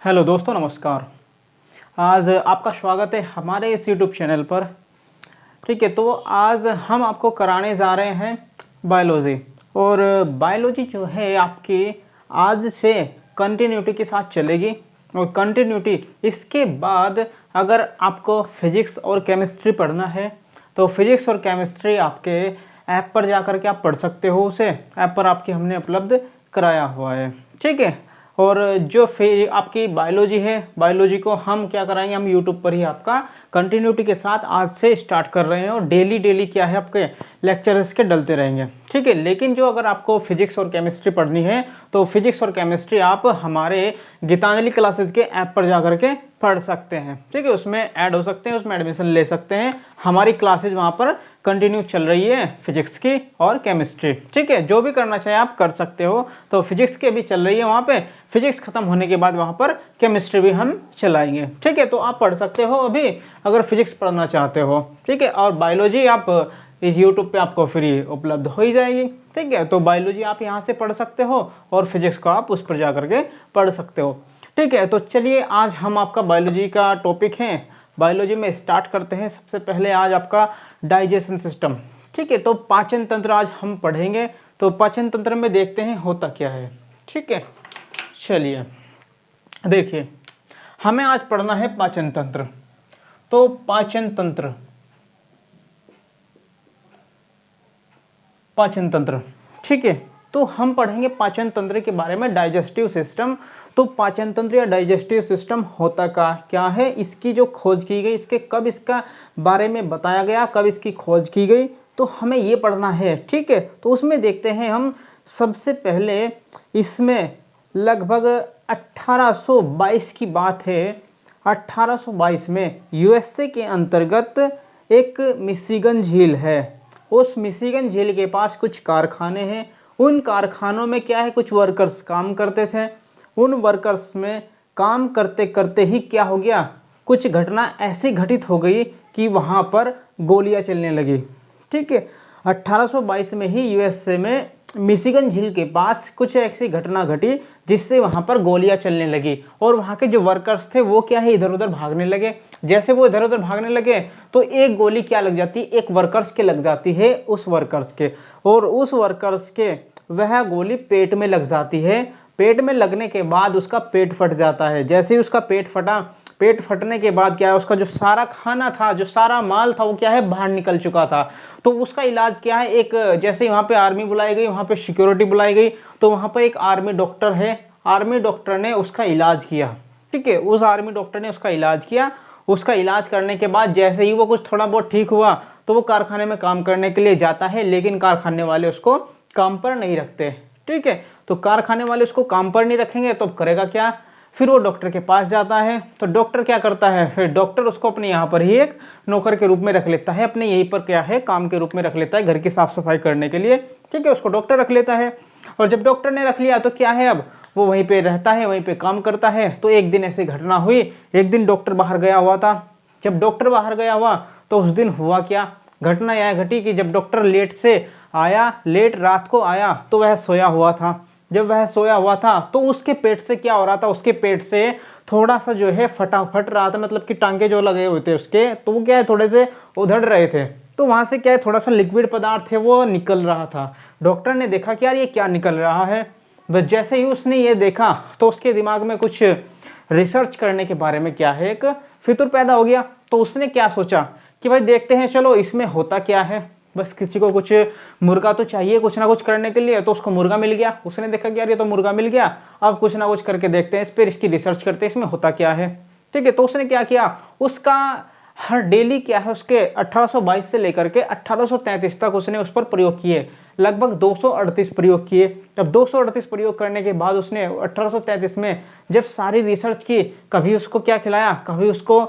Hello दोस्तों, नमस्कार। आज आपका स्वागत है हमारे इस यूट्यूब चैनल पर। ठीक है, तो आज हम आपको कराने जा रहे हैं बायोलॉजी। और बायोलॉजी जो है आपकी आज से कंटिन्यूटी के साथ चलेगी। और कंटिन्यूटी इसके बाद अगर आपको फिजिक्स और केमिस्ट्री पढ़ना है तो फिजिक्स और केमिस्ट्री आपके ऐप पर जा कर के आप पढ़ सकते हो। उसे ऐप पर आपकी हमने उपलब्ध कराया हुआ है। ठीक है, और जो आपकी बायोलॉजी है, बायोलॉजी को हम क्या कराएंगे, हम यूट्यूब पर ही आपका कंटिन्यूटी के साथ आज से स्टार्ट कर रहे हैं। और डेली क्या है आपके लेक्चर इसके डलते रहेंगे। ठीक है, लेकिन जो अगर आपको फिजिक्स और केमिस्ट्री पढ़नी है तो फिजिक्स और केमिस्ट्री आप हमारे गीतांजलि क्लासेस के ऐप पर जाकर के पढ़ सकते हैं। ठीक है, उसमें ऐड हो सकते हैं, उसमें एडमिशन ले सकते हैं। हमारी क्लासेज वहाँ पर कंटिन्यू चल रही है फिजिक्स की और केमिस्ट्री। ठीक है, जो भी करना चाहे आप कर सकते हो। तो फिजिक्स की भी चल रही है वहाँ पे, फिजिक्स खत्म होने के बाद वहाँ पर केमिस्ट्री भी हम चलाएंगे। ठीक है, तो आप पढ़ सकते हो अभी अगर फिजिक्स पढ़ना चाहते हो। ठीक है, और बायोलॉजी आप इस यूट्यूब पे आपको फ्री उपलब्ध हो ही जाएगी। ठीक है, तो बायोलॉजी आप यहाँ से पढ़ सकते हो और फिजिक्स को आप उस पर जा करके पढ़ सकते हो। ठीक है, तो चलिए आज हम आपका बायोलॉजी का टॉपिक है, बायोलॉजी में स्टार्ट करते हैं। सबसे पहले आज आपका डाइजेशन सिस्टम। ठीक है, तो पाचन तंत्र आज हम पढ़ेंगे। तो पाचन तंत्र में देखते हैं होता क्या है। ठीक है, चलिए देखिए, हमें आज पढ़ना है पाचन तंत्र। तो पाचन तंत्र, पाचन तंत्र। ठीक है, तो हम पढ़ेंगे पाचन तंत्र के बारे में, डाइजेस्टिव सिस्टम। तो पाचन तंत्र या डाइजेस्टिव सिस्टम होता क्या है, इसकी जो खोज की गई, इसके कब इसका बारे में बताया गया, कब इसकी खोज की गई, तो हमें ये पढ़ना है। ठीक है, तो उसमें देखते हैं हम सबसे पहले इसमें लगभग 1822 की बात है। 1822 में यूएसए के अंतर्गत एक मिशिगन झील है। उस मिशिगन झील के पास कुछ कारखाने हैं। उन कारखानों में क्या है, कुछ वर्कर्स काम करते थे। उन वर्कर्स में काम करते करते ही क्या हो गया, कुछ घटना ऐसी घटित हो गई कि वहाँ पर गोलियां चलने लगी। ठीक है, 1822 में ही यूएसए में मिशिगन झील के पास कुछ ऐसी घटना घटी जिससे वहां पर गोलियां चलने लगी। और वहां के जो वर्कर्स थे वो क्या है, इधर उधर भागने लगे। जैसे वो इधर उधर भागने लगे तो एक गोली क्या लग जाती, एक वर्कर्स के लग जाती है, उस वर्कर्स के। और उस वर्कर्स के वह गोली पेट में लग जाती है। पेट में लगने के बाद उसका पेट फट जाता है। जैसे ही उसका पेट फटा, पेट फटने के बाद क्या है, उसका जो सारा खाना था, जो सारा माल था, वो क्या है, बाहर निकल चुका था। तो उसका इलाज क्या है, एक जैसे वहाँ पे आर्मी बुलाई गई, वहाँ पे सिक्योरिटी बुलाई गई, तो वहाँ पर एक आर्मी डॉक्टर है, आर्मी डॉक्टर ने उसका इलाज किया। ठीक है, उस आर्मी डॉक्टर ने उसका इलाज किया। उसका इलाज करने के बाद जैसे ही वो कुछ थोड़ा बहुत ठीक हुआ तो वो कारखाने में काम करने के लिए जाता है, लेकिन कारखाने वाले उसको काम पर नहीं रखते। ठीक है, तो कारखाने वाले उसको काम पर नहीं रखेंगे तो करेगा क्या, फिर वो डॉक्टर के पास जाता है। तो डॉक्टर क्या करता है, फिर डॉक्टर उसको अपने यहाँ पर ही एक नौकर के रूप में रख लेता है, अपने यहीं पर क्या है, काम के रूप में रख लेता है, घर की साफ सफाई करने के लिए। ठीक है, उसको डॉक्टर रख लेता है। और जब डॉक्टर ने रख लिया तो क्या है, अब वो वहीं पे रहता है, वहीं पे काम करता है। तो एक दिन ऐसी घटना हुई, एक दिन डॉक्टर बाहर गया हुआ था। जब डॉक्टर बाहर गया हुआ तो उस दिन हुआ क्या, घटना यह घटी कि जब डॉक्टर लेट से आया, लेट रात को आया, तो वह सोया हुआ था। जब वह सोया हुआ था तो उसके पेट से क्या हो रहा था, उसके पेट से थोड़ा सा जो है फट रहा था, मतलब कि टांगे जो लगे हुए थे उसके, तो वो क्या है, थोड़े से उधड़ रहे थे। तो वहां से क्या है, थोड़ा सा लिक्विड पदार्थ है वो निकल रहा था। डॉक्टर ने देखा कि यार ये क्या निकल रहा है। बस जैसे ही उसने ये देखा तो उसके दिमाग में कुछ रिसर्च करने के बारे में क्या है, एक फितूर पैदा हो गया। तो उसने क्या सोचा कि भाई देखते हैं, चलो इसमें होता क्या है। बस किसी को कुछ मुर्गा तो चाहिए कुछ ना कुछ करने के लिए, तो उसको मुर्गा मिल गया। उसने देखा कि यार ये तो मुर्गा मिल गया, अब कुछ ना कुछ करके देखते हैं इस पर, इसकी रिसर्च करते हैं इसमें होता क्या है। ठीक है, तो उसने क्या किया, उसका हर डेली क्या है, उसके 1822 से लेकर के 1833 तक उसने उस पर प्रयोग किए, लगभग 238 प्रयोग किए। अब 238 प्रयोग करने के बाद उसने 1833 में जब सारी रिसर्च की, कभी उसको क्या खिलाया, कभी उसको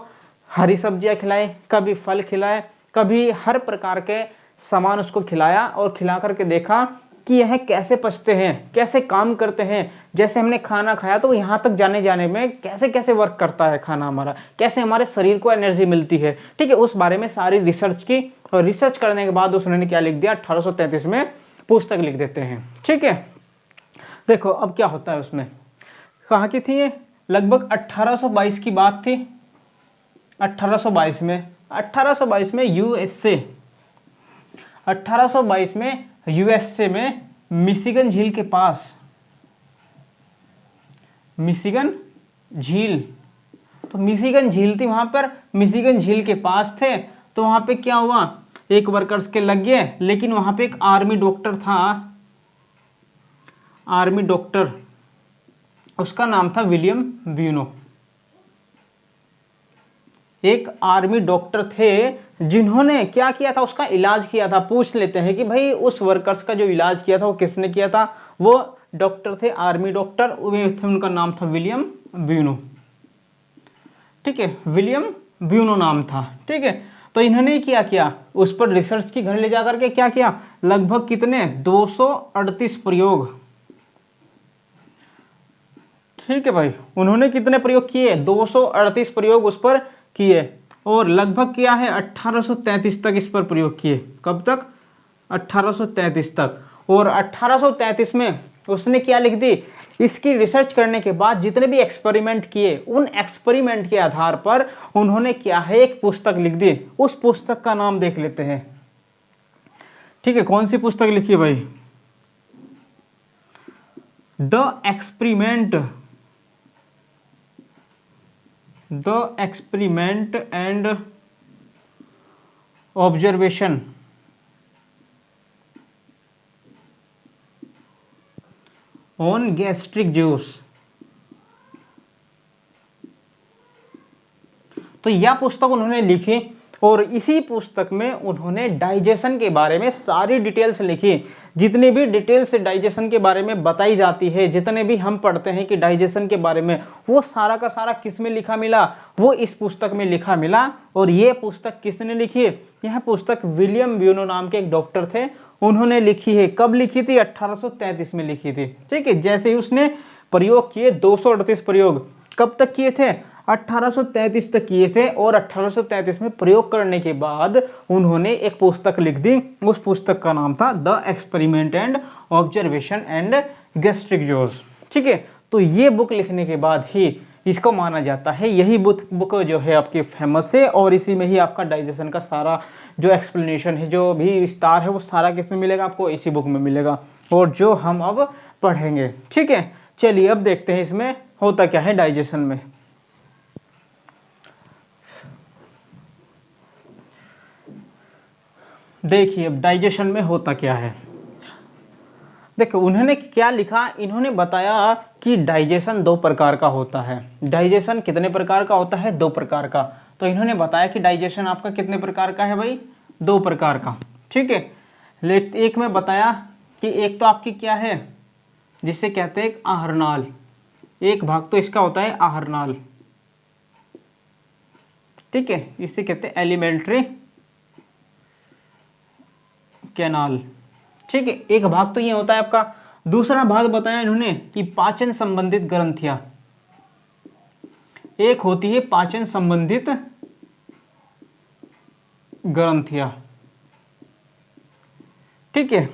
हरी सब्जियां खिलाई, कभी फल खिलाए, कभी हर प्रकार के सामान उसको खिलाया, और खिला करके देखा कि यह कैसे पचते हैं, कैसे काम करते हैं। जैसे हमने खाना खाया तो यहाँ तक जाने में कैसे कैसे वर्क करता है खाना हमारा, कैसे हमारे शरीर को एनर्जी मिलती है। ठीक है, उस बारे में सारी रिसर्च की, और रिसर्च करने के बाद उसने क्या लिख दिया, 1833 में पुस्तक लिख देते हैं। ठीक है, देखो अब क्या होता है उसमें, कहाँ की थी ये, लगभग 1822 की बात थी। 1822 में यूएसए 1822 में यूएसए में मिशिगन झील के पास, मिशिगन झील, तो मिशिगन झील थी वहां पर, मिशिगन झील के पास थे। तो वहां पे क्या हुआ, एक वर्कर्स के लग गए, लेकिन वहां पे एक आर्मी डॉक्टर था, आर्मी डॉक्टर, उसका नाम था विलियम ब्यूनो। एक आर्मी डॉक्टर थे जिन्होंने क्या किया था, उसका इलाज किया था। पूछ लेते हैं कि भाई उस वर्कर्स का जो इलाज किया था वो किसने किया था। वो डॉक्टर थे, आर्मी डॉक्टर, उनका नाम था विलियम ब्यूनो। ठीक है, विलियम ब्यूनो नाम था। ठीक है, तो इन्होंने क्या किया, उस पर रिसर्च की, घर ले जाकर के क्या किया, लगभग कितने 238 प्रयोग। ठीक है भाई, उन्होंने कितने प्रयोग किए, 238 प्रयोग उस पर किए, और लगभग क्या है 1833 तक इस पर प्रयोग किए। कब तक, 1833 तक। और 1833 में उसने क्या लिख दी, इसकी रिसर्च करने के बाद जितने भी एक्सपेरिमेंट किए, उन एक्सपेरिमेंट के आधार पर उन्होंने क्या है, एक पुस्तक लिख दी। उस पुस्तक का नाम देख लेते हैं। ठीक है, कौन सी पुस्तक लिखी भाई, the experiment and observation on gastric juice. तो यह पुस्तक उन्होंने लिखी, और इसी पुस्तक में उन्होंने डाइजेशन के बारे में सारी डिटेल्स लिखी। जितनी भी डिटेल्स डाइजेशन के बारे में बताई जाती है, जितने भी हम पढ़ते हैं कि डाइजेशन के बारे में, वो सारा का सारा किस में लिखा मिला, वो इस पुस्तक में लिखा मिला। और ये पुस्तक किसने लिखी, यह पुस्तक विलियम ब्यूनो नाम के एक डॉक्टर थे, उन्होंने लिखी है। कब लिखी थी, 1833 में लिखी थी। ठीक है, जैसे ही उसने प्रयोग किए, 238 प्रयोग कब तक किए थे, 1833 तक किए थे। और 1833 में प्रयोग करने के बाद उन्होंने एक पुस्तक लिख दी। उस पुस्तक का नाम था the experiment and observation and gastric juice. ठीक है, तो ये बुक लिखने के बाद ही इसको माना जाता है, यही बुक जो है आपकी फेमस है, और इसी में ही आपका डाइजेशन का सारा जो एक्सप्लेनेशन है, जो भी विस्तार है, वो सारा किस में मिलेगा, आपको इसी बुक में मिलेगा, और जो हम अब पढ़ेंगे। ठीक है, चलिए अब देखते हैं इसमें होता क्या है डाइजेशन में। देखिए अब डाइजेशन में होता क्या है। देखो उन्होंने क्या लिखा, इन्होंने बताया कि डाइजेशन 2 प्रकार का होता है। डाइजेशन कितने प्रकार का होता है, 2 प्रकार का। तो इन्होंने बताया कि डाइजेशन आपका कितने प्रकार का है भाई, 2 प्रकार का। ठीक है, एक में बताया कि एक तो आपकी क्या है, जिसे कहते हैं आहारनाल, एक भाग तो इसका होता है आहारनाल। ठीक है, इसे कहते हैं एलिमेंट्री कैनाल। ठीक है, एक भाग तो ये होता है आपका। दूसरा भाग बताया इन्होंने कि पाचन संबंधित ग्रंथियां, एक होती है पाचन संबंधित ग्रंथियां। ठीक है,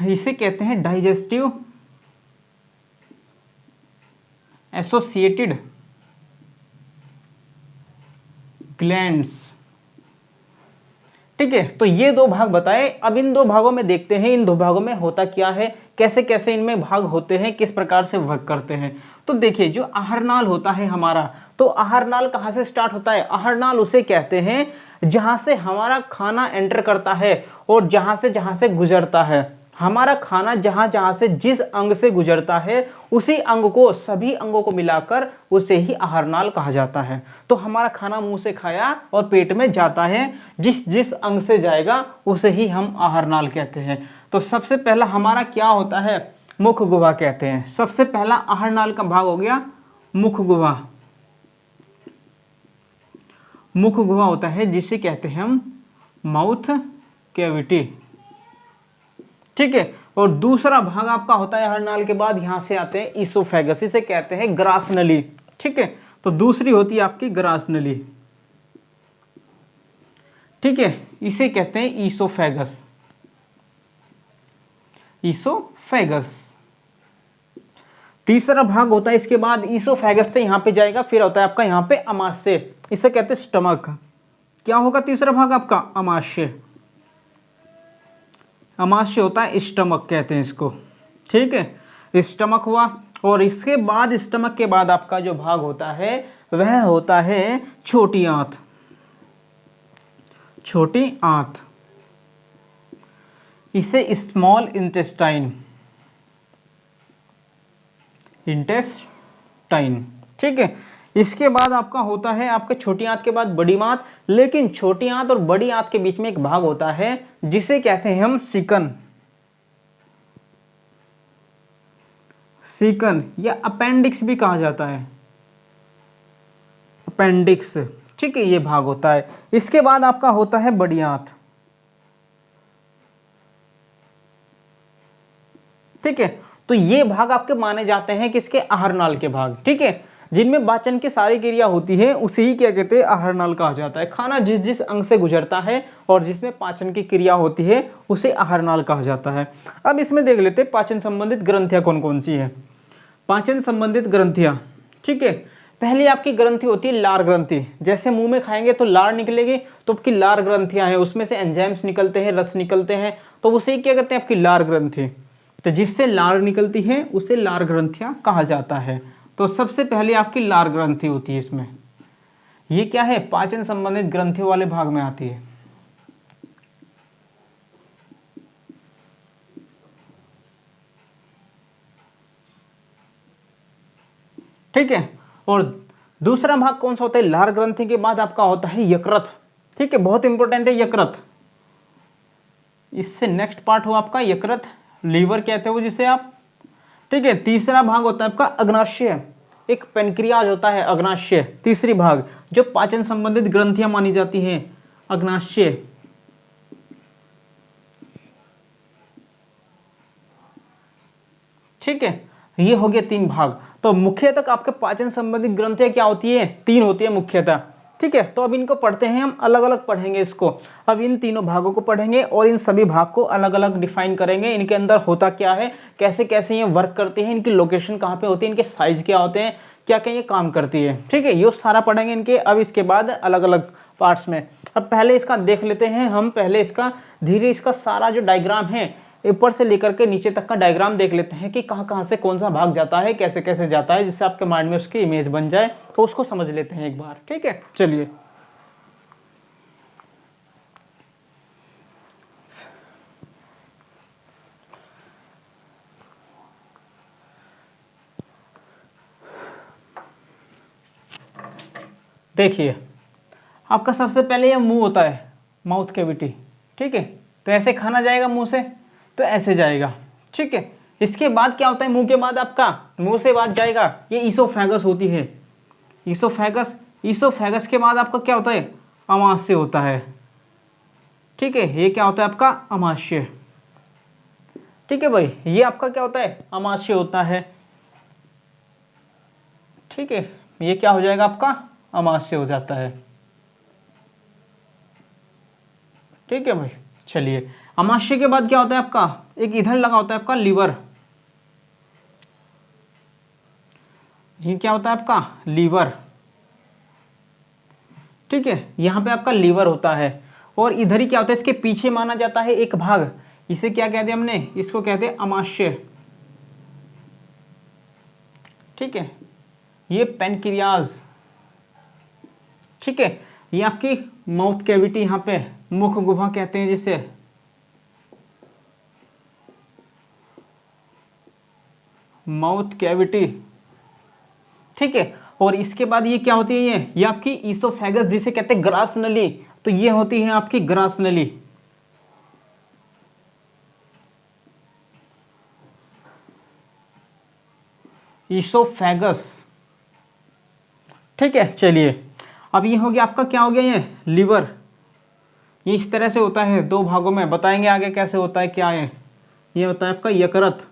इसे कहते हैं डाइजेस्टिव एसोसिएटेड ग्लैंड्स। ठीक है, तो ये 2 भाग बताए। अब इन 2 भागों में देखते हैं, इन 2 भागों में होता क्या है, कैसे कैसे इनमें भाग होते हैं, किस प्रकार से वर्क करते हैं। तो देखिए जो आहारनाल होता है हमारा, तो आहारनाल कहाँ से स्टार्ट होता है, आहारनाल उसे कहते हैं जहां से हमारा खाना एंटर करता है और जहां से गुजरता है। हमारा खाना जहां जहां से जिस अंग से गुजरता है, उसी अंग को, सभी अंगों को मिलाकर उसे ही आहारनाल कहा जाता है। तो हमारा खाना मुंह से खाया और पेट में जाता है, जिस जिस अंग से जाएगा उसे ही हम आहारनाल कहते हैं। तो सबसे पहला हमारा क्या होता है, मुख गुहा कहते हैं। सबसे पहला आहारनाल का भाग हो गया मुख गुहा। मुख गुहा होता है जिसे कहते हैं हम माउथ कैविटी। ठीक है, और दूसरा भाग आपका होता है आहारनाल के बाद, यहां से आते हैं इसोफेगस, इसे कहते हैं ग्रास नली। ठीक है, तो दूसरी होती है आपकी ग्रास नली। ठीक है, इसे कहते हैं ईसोफेगस। तीसरा भाग होता है इसके बाद ईसोफेगस से यहाँ पे जाएगा, फिर होता है आपका यहाँ पे अमाशय, इसे कहते हैं स्टमक। क्या होगा तीसरा भाग आपका? अमाशय। अमाशय होता है स्टमक कहते हैं इसको, ठीक है, स्टमक हुआ। और इसके बाद स्टमक के बाद आपका जो भाग होता है वह होता है छोटी आंत। छोटी आंत, इसे स्मॉल इंटेस्टाइन, इंटेस्टाइन, ठीक है। इसके बाद आपका होता है आपके छोटी आंत के बाद बड़ी आंत, लेकिन छोटी आंत और बड़ी आंत के बीच में एक भाग होता है जिसे कहते हैं हम सीकन, सीकन या अपेंडिक्स भी कहा जाता है, अपेंडिक्स, ठीक है, ये भाग होता है। इसके बाद आपका होता है बड़ी आंत, ठीक है। तो ये भाग आपके माने जाते हैं किसके? आहार नाल के भाग, ठीक है, जिनमें पाचन की सारी क्रिया होती है उसे ही क्या कहते हैं? आहार नाल कहा जाता है। खाना जिस जिस अंग से गुजरता है और जिसमें पाचन की क्रिया होती है उसे आहार नाल कहा जाता है। अब इसमें देख लेते हैं पाचन संबंधित ग्रंथियां कौन कौन सी है। पाचन संबंधित ग्रंथियां, ठीक है, पहली आपकी ग्रंथि होती है लार ग्रंथि। जैसे मुंह में खाएंगे तो लार निकलेगी, तो आपकी लार ग्रंथियां हैं, उसमें से एंजाइम्स निकलते हैं, रस निकलते हैं, तो उसे क्या कहते हैं? आपकी लार ग्रंथि। तो जिससे लार निकलती है उसे लार ग्रंथियां कहा जाता है। तो सबसे पहले आपकी लार ग्रंथि होती है इसमें, ये क्या है? पाचन संबंधित ग्रंथियों वाले भाग में आती है, ठीक है। और दूसरा भाग कौन सा होता है? लार ग्रंथि के बाद आपका होता है यकृत, ठीक है, बहुत इंपॉर्टेंट है यकृत। इससे नेक्स्ट पार्ट हो आपका यकृत, लीवर कहते हो जिसे आप, ठीक है। तीसरा भाग होता है आपका अग्नाशय, एक पेनक्रियाज होता है अग्नाशय, तीसरी भाग जो पाचन संबंधित ग्रंथियां मानी जाती हैं, अग्नाशय, ठीक है। ये हो गया तीन भाग। तो मुख्यतः आपके पाचन संबंधित ग्रंथियां क्या होती है? तीन होती है मुख्यतः, ठीक है। तो अब इनको पढ़ते हैं, हम अलग अलग पढ़ेंगे इसको। अब इन तीनों भागों को पढ़ेंगे और इन सभी भाग को अलग अलग डिफाइन करेंगे, इनके अंदर होता क्या है, कैसे कैसे ये वर्क करते हैं, इनकी लोकेशन कहाँ पे होती है, इनके साइज क्या होते हैं, क्या क्या ये काम करती है, ठीक है, ये सारा पढ़ेंगे इनके। अब इसके बाद अलग अलग पार्ट्स में, अब पहले इसका देख लेते हैं हम, पहले इसका धीरे इसका सारा जो डायग्राम है ऊपर से लेकर के नीचे तक का डायग्राम देख लेते हैं कि कहाँ कहाँ से कौन सा भाग जाता है, कैसे कैसे जाता है, जिससे आपके माइंड में उसकी इमेज बन जाए। तो उसको समझ लेते हैं एक बार, ठीक है, चलिए। देखिए आपका सबसे पहले ये मुंह होता है, माउथ कैविटी, ठीक है। तो ऐसे खाना जाएगा मुंह से, तो ऐसे जाएगा, ठीक है। इसके बाद क्या होता है? मुंह के बाद आपका, मुंह से बाद जाएगा, ये ईसोफेगस होती है, ईसोफेगस। ईसोफेगस के बाद आपका क्या होता है? अमाशय होता है, ठीक है। ये क्या होता है आपका? अमाशय, ठीक है भाई, ये आपका क्या होता है? अमाशय होता है, ठीक है। ये क्या हो जाएगा आपका? अमाशय हो जाता है, ठीक है भाई। चलिए, अमाशय के बाद क्या होता है आपका? एक इधर लगा होता है आपका लीवर, ये क्या होता है आपका? लीवर, ठीक है, यहां पे आपका लीवर होता है। और इधर ही क्या होता है? इसके पीछे माना जाता है एक भाग, इसे क्या कहते हैं हमने? इसको कहते हैं अमाशय, ठीक है, ये पेनक्रियाज, ठीक है। ये आपकी माउथ कैविटी, यहां पे मुख गुहा कहते हैं जिसे, माउथ कैविटी, ठीक है। और इसके बाद ये क्या होती है? ये आपकी ईसोफेगस जिसे कहते हैं ग्रास नली, तो ये होती है आपकी ग्रास नली, ईसोफेगस, ठीक है। चलिए, अब ये हो गया आपका, क्या हो गया? ये लीवर, ये इस तरह से होता है, दो भागों में, बताएंगे आगे कैसे होता है, क्या है। ये होता है आपका यकृत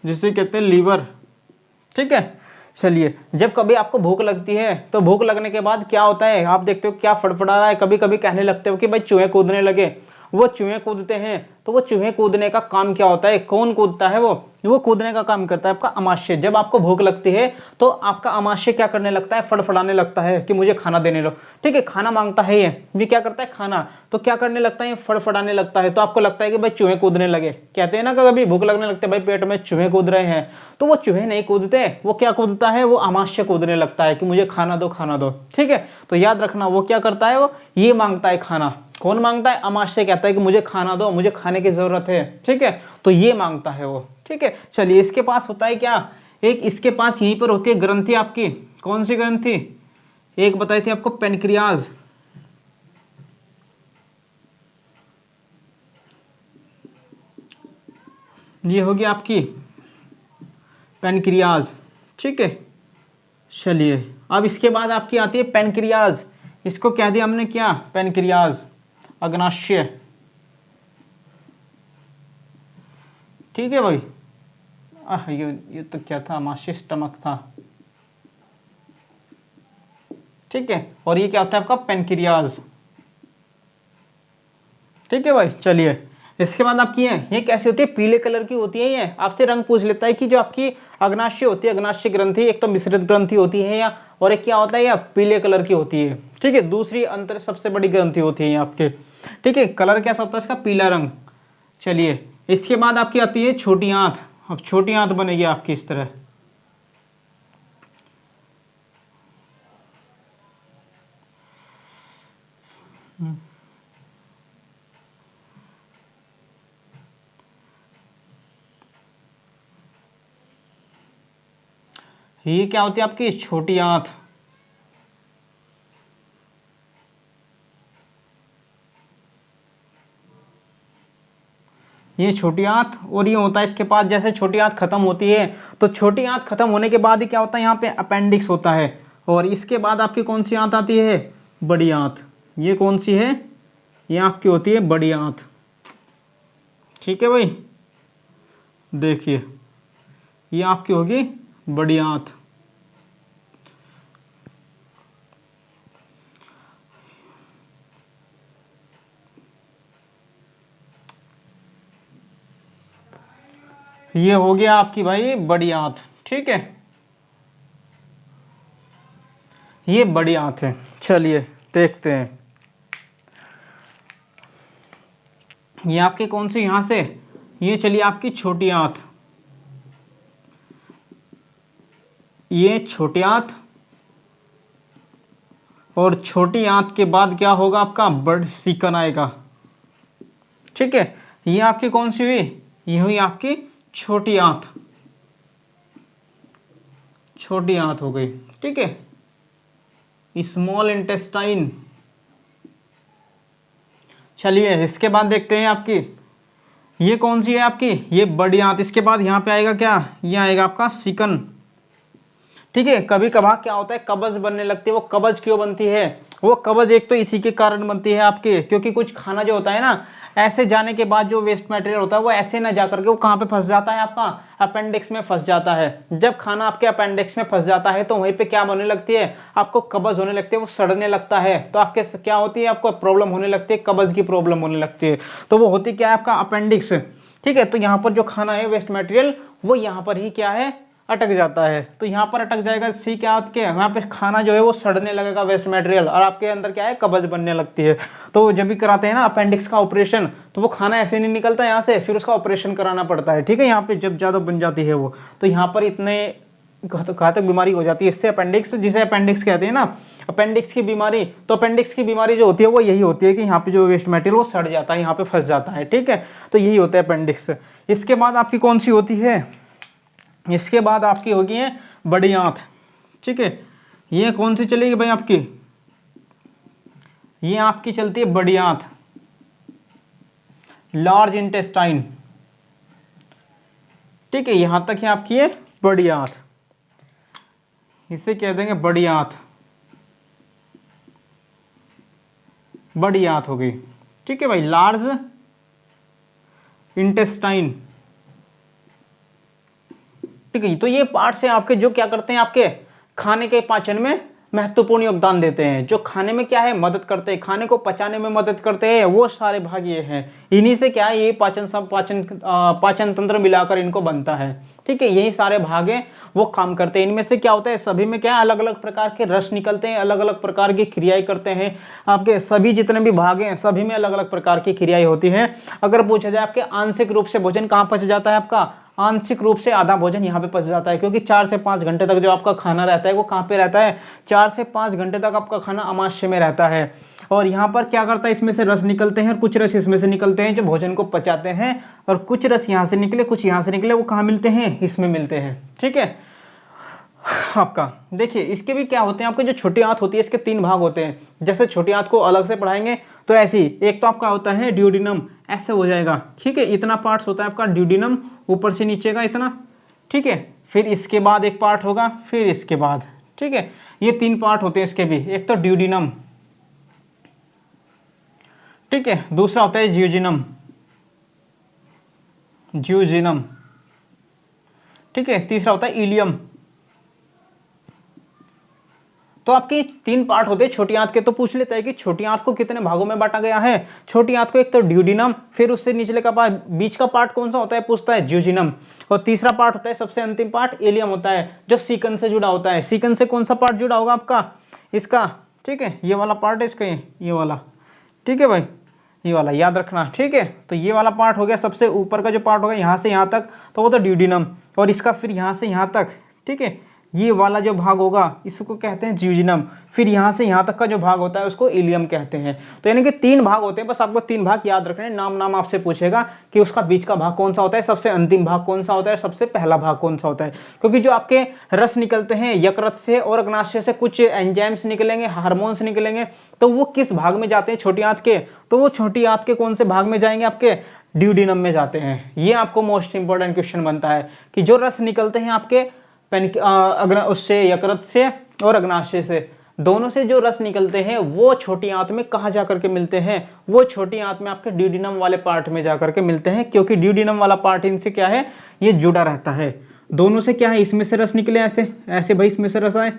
जिसे कहते हैं लीवर, ठीक है। चलिए, जब कभी आपको भूख लगती है तो भूख लगने के बाद क्या होता है? आप देखते हो क्या फड़फड़ा रहा है, कभी कभी कहने लगते हो कि भाई चूहे कूदने लगे, वो चूहे कूदते हैं, तो वो चूहे कूदने का काम क्या होता है, कौन कूदता है, वो कूदने का काम करता है आपका अमाशय। जब आपको भूख लगती है तो आपका अमाशय क्या करने लगता है, फड़फड़ाने लगता है कि मुझे खाना देने लो। ठीक है, खाना मांगता है ये क्या करता है, खाना। तो क्या करने लगता है, ये फड़फड़ाने लगता है। तो आपको लगता है कि भाई चूहे कूदने लगे, कहते हैं ना कभी भूख लगने लगते भाई पेट में चूहे कूद रहे हैं, तो वो चूहे नहीं कूदते, वो क्या कूदता है, वो अमाशय कूदने लगता है कि मुझे खाना दो, खाना दो। ठीक है, तो याद रखना वो क्या करता है, वो ये मांगता है खाना। कौन मांगता है, अमाशय कहता है कि मुझे खाना दो, मुझे खाने की जरूरत है। ठीक है, तो ये मांगता है वो। ठीक है, चलिए इसके पास होता है क्या, एक इसके पास यहीं पर होती है ग्रंथि आपकी, कौन सी ग्रंथि, एक बताई थी आपको पेनक्रियाज, ये होगी आपकी पेनक्रियाज। ठीक है, चलिए अब इसके बाद आपकी आती है पेनक्रियाज, इसको कह दिया हमने क्या, पेनक्रियाज, अग्नाशय। ठीक है भाई, ये तो क्या था, अमाशय स्टमक था। ठीक है, और ये क्या होता है आपका पेनक्रियाज। ठीक है भाई, चलिए इसके बाद आपकी है, ये कैसी होती है, पीले कलर की होती है। ये आपसे रंग पूछ लेता है कि जो आपकी अग्नाशय होती है, अग्नाशय ग्रंथि एक तो मिश्रित ग्रंथि होती है या, और एक क्या होता है, या पीले कलर की होती है। ठीक है, दूसरी अंतर सबसे बड़ी ग्रंथि होती है आपके। ठीक है, कलर कैसा होता है इसका, पीला रंग। चलिए इसके बाद आपकी आती है छोटी आंत। अब छोटी आंत बनेगी आपकी इस तरह, ये क्या होती है आपकी छोटी आंत। ये छोटी आंत, और ये होता है इसके पास, जैसे छोटी आंत खत्म होती है तो छोटी आंत खत्म होने के बाद ही क्या होता है, यहाँ पे अपेंडिक्स होता है। और इसके बाद आपकी कौन सी आंत आती है, बड़ी आंत। ये कौन सी है, ये आपकी होती है बड़ी आंत। ठीक है भाई, देखिए ये आपकी होगी बड़ी आंत। ये हो गया आपकी भाई बड़ी आंत। ठीक है, ये बड़ी आंत है। चलिए देखते हैं, ये आपके कौन सी, यहां से, ये चलिए आपकी छोटी आंत, ये छोटी आंत, और छोटी आंत के बाद क्या होगा आपका, बड़ सीकन आएगा। ठीक है, ये आपकी कौन सी हुई, ये हुई आपकी छोटी आंत, छोटी आंत हो गई। ठीक है, स्मॉल इंटेस्टाइन। चलिए इसके बाद देखते हैं आपकी, ये कौन सी है आपकी, ये बड़ी आंत। इसके बाद यहाँ पे आएगा क्या, ये आएगा आपका सिकन। ठीक है, कभी कभार क्या होता है, कब्ज बनने लगती है। वो कब्ज क्यों बनती है, वो कब्ज एक तो इसी के कारण बनती है आपके, क्योंकि कुछ खाना जो होता है ना, ऐसे जाने के बाद जो वेस्ट मटेरियल होता है वो ऐसे ना जा करके वो कहाँ पे फंस जाता है, आपका अपेंडिक्स में फंस जाता है। जब खाना आपके अपेंडिक्स में फंस जाता है तो वहीं पे क्या होने लगती है, आपको कब्ज होने लगती है, वो सड़ने लगता है। तो आपके क्या होती है, आपको प्रॉब्लम होने लगती है, कब्ज की प्रॉब्लम होने लगती है। तो वो होती क्या है, आपका अपेंडिक्स। ठीक है, तो यहाँ पर जो खाना है वेस्ट मटेरियल, वो यहाँ पर ही क्या है, अटक जाता है। तो यहाँ पर अटक जाएगा, सी क्या आपके यहाँ पे खाना जो है वो सड़ने लगेगा वेस्ट मटेरियल, और आपके अंदर क्या है, कब्ज बनने लगती है। तो जब भी कराते हैं ना अपेंडिक्स का ऑपरेशन, तो वो खाना ऐसे नहीं निकलता यहाँ से, फिर उसका ऑपरेशन कराना पड़ता है। ठीक है, यहाँ पे जब ज्यादा बन जाती है वो, तो यहाँ पर इतने घातक बीमारी हो जाती है इससे, अपेंडिक्स, जिसे अपेंडिक्स कहते हैं ना, अपेंडिक्स की बीमारी। तो अपेंडिक्स की बीमारी जो होती है वो यही होती है कि यहाँ पे जो वेस्ट मटेरियल वो सड़ जाता है, यहाँ पे फंस जाता है। ठीक है, तो यही होता है अपेंडिक्स। इसके बाद आपकी कौन सी होती है, इसके बाद आपकी होगी है बड़ी आंत। ठीक है, ये कौन सी चलेगी भाई आपकी, ये आपकी चलती है बड़ी आंत, लार्ज इंटेस्टाइन। ठीक है, यहां तक है आपकी है बड़ी आंत, इसे कह देंगे बड़ी आंत, बड़ी आंत हो गई। ठीक है भाई, लार्ज इंटेस्टाइन। ठीक है, तो ये पार्ट्स हैं आपके जो क्या करते हैं, आपके खाने के पाचन में महत्वपूर्ण योगदान देते हैं, जो खाने में क्या है मदद करते हैं, खाने को पचाने में मदद करते हैं, वो सारे भाग ये हैं। इन्हीं से क्या है ये पाचन तंत्र मिलाकर इनको बनता है। ठीक है, यही सारे भाग हैं वो काम करते हैं। इनमें से क्या होता है सभी में क्या अलग अलग प्रकार के रस निकलते हैं, अलग अलग प्रकार की क्रियाएं करते हैं। आपके सभी जितने भी भाग हैं सभी में अलग अलग प्रकार की क्रियाएं होती हैं। अगर पूछा जाए आपके आंशिक रूप से भोजन कहाँ पच जाता है, आपका आंशिक रूप से आधा भोजन यहाँ पे पच जाता है, क्योंकि 4 से 5 घंटे तक जो आपका खाना रहता है वो कहाँ पे रहता है, 4 से 5 घंटे तक आपका खाना अमाशय में रहता है। और यहाँ पर क्या करता है इसमें से रस निकलते हैं और कुछ रस इसमें से निकलते हैं जो भोजन को पचाते हैं, और कुछ रस यहाँ से निकले कुछ यहाँ से निकले, वो कहाँ मिलते हैं, इसमें मिलते हैं। ठीक है, आपका देखिए इसके भी क्या होते हैं, आपके जो छोटी आंत होती है इसके 3 भाग होते हैं। जैसे छोटी आंत को अलग से पढ़ाएंगे तो ऐसी, एक तो आपका होता है ड्यूडिनम, ऐसे हो जाएगा। ठीक है, इतना पार्ट होता है आपका ड्यूडिनम, ऊपर से नीचे का इतना। ठीक है, फिर इसके बाद एक पार्ट होगा, फिर इसके बाद। ठीक है, ये 3 पार्ट होते हैं इसके भी, एक तो ड्यूडिनम, ठीक है, दूसरा होता है ज्यूजिनम, ज्यूजिनम, ठीक है, तीसरा होता है इलियम। तो आपके 3 पार्ट होते हैं छोटी आंत के। तो पूछ लेता है कि छोटी आंत को कितने भागों में बांटा गया है। छोटी आंत को एक तो ड्यूडिनम, फिर उससे निचले का पार्ट, बीच का पार्ट कौन सा होता है पूछता है, ज्यूजिनम, और तीसरा पार्ट होता है सबसे अंतिम पार्ट इलियम होता है, जो सीकन से जुड़ा होता है। सीकन से कौन सा पार्ट जुड़ा होगा आपका, इसका। ठीक है, ये वाला पार्ट है इसका, ये वाला। ठीक है भाई, ये वाला याद रखना। ठीक है, तो ये वाला पार्ट हो गया, सबसे ऊपर का जो पार्ट होगा यहाँ से यहाँ तक, तो वो तो ड्यूडिनम, और इसका फिर यहाँ से यहाँ तक। ठीक है, ये वाला जो भाग होगा इसको कहते हैं ज्यूजिनम, फिर यहाँ से यहाँ तक का जो भाग होता है उसको इलियम कहते हैं। तो यानी कि 3 भाग होते हैं, बस आपको 3 भाग याद रखने। नाम आपसे पूछेगा कि उसका बीच का भाग कौन सा होता है, सबसे अंतिम भाग कौन सा होता है, सबसे पहला भाग कौन सा होता है। क्योंकि जो आपके रस निकलते हैं यकृत से और अग्नाशय से, कुछ एंजाइम्स निकलेंगे, हार्मोन्स निकलेंगे, तो वो किस भाग में जाते हैं छोटी आंत के, तो वो छोटी आंत के कौन से भाग में जाएंगे, आपके ड्यूडिनम में जाते हैं। ये आपको मोस्ट इंपॉर्टेंट क्वेश्चन बनता है कि जो रस निकलते हैं आपके उससे, यकृत से और अग्नाशय से, दोनों से जो रस निकलते हैं वो छोटी आंत में कहाँ जाकर के मिलते हैं, वो छोटी आंत में आपके ड्यूडिनम वाले पार्ट में जाकर के मिलते हैं। क्योंकि ड्यूडिनम वाला पार्ट इनसे क्या है, ये जुड़ा रहता है दोनों से। क्या है, इसमें से रस निकले ऐसे ऐसे, भाई इसमें से रस आए,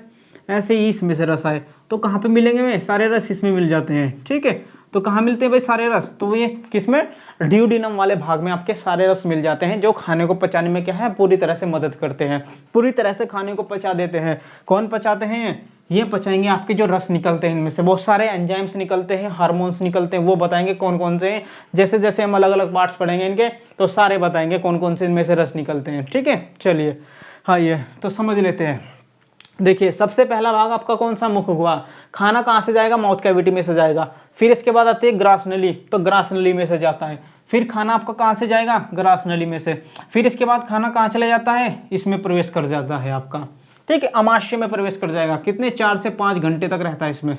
ऐसे ही इसमें से रस आए, तो कहाँ पे मिलेंगे वे सारे रस, इसमें मिल जाते हैं। ठीक है, तो कहाँ मिलते हैं भाई सारे रस, तो ये किसमें, ड्यूडिनम वाले भाग में आपके सारे रस मिल जाते हैं, जो खाने को पचाने में क्या है, पूरी तरह से मदद करते हैं, पूरी तरह से खाने को पचा देते हैं। कौन पचाते हैं, ये पचाएंगे आपके जो रस निकलते हैं, इनमें से बहुत सारे एंजाइम्स निकलते हैं, हार्मोन्स निकलते हैं, वो बताएंगे कौन कौन से हैं। जैसे जैसे हम अलग अलग पार्ट्स पढ़ेंगे इनके, तो सारे बताएंगे कौन कौन से इनमें से रस निकलते हैं। ठीक है, चलिए हाँ, ये तो समझ लेते हैं। देखिए सबसे पहला भाग आपका कौन सा, मुख हुआ। खाना कहाँ से जाएगा, माउथ कैविटी में से जाएगा। फिर इसके बाद आती है ग्रास नली, तो ग्रास नली में से जाता है। फिर खाना आपका कहाँ से जाएगा, ग्रास नली में से। फिर इसके बाद खाना कहाँ चला जाता है, इसमें प्रवेश कर जाता है आपका। ठीक है, अमाशय में प्रवेश कर जाएगा। कितने, 4 से 5 घंटे तक रहता है इसमें।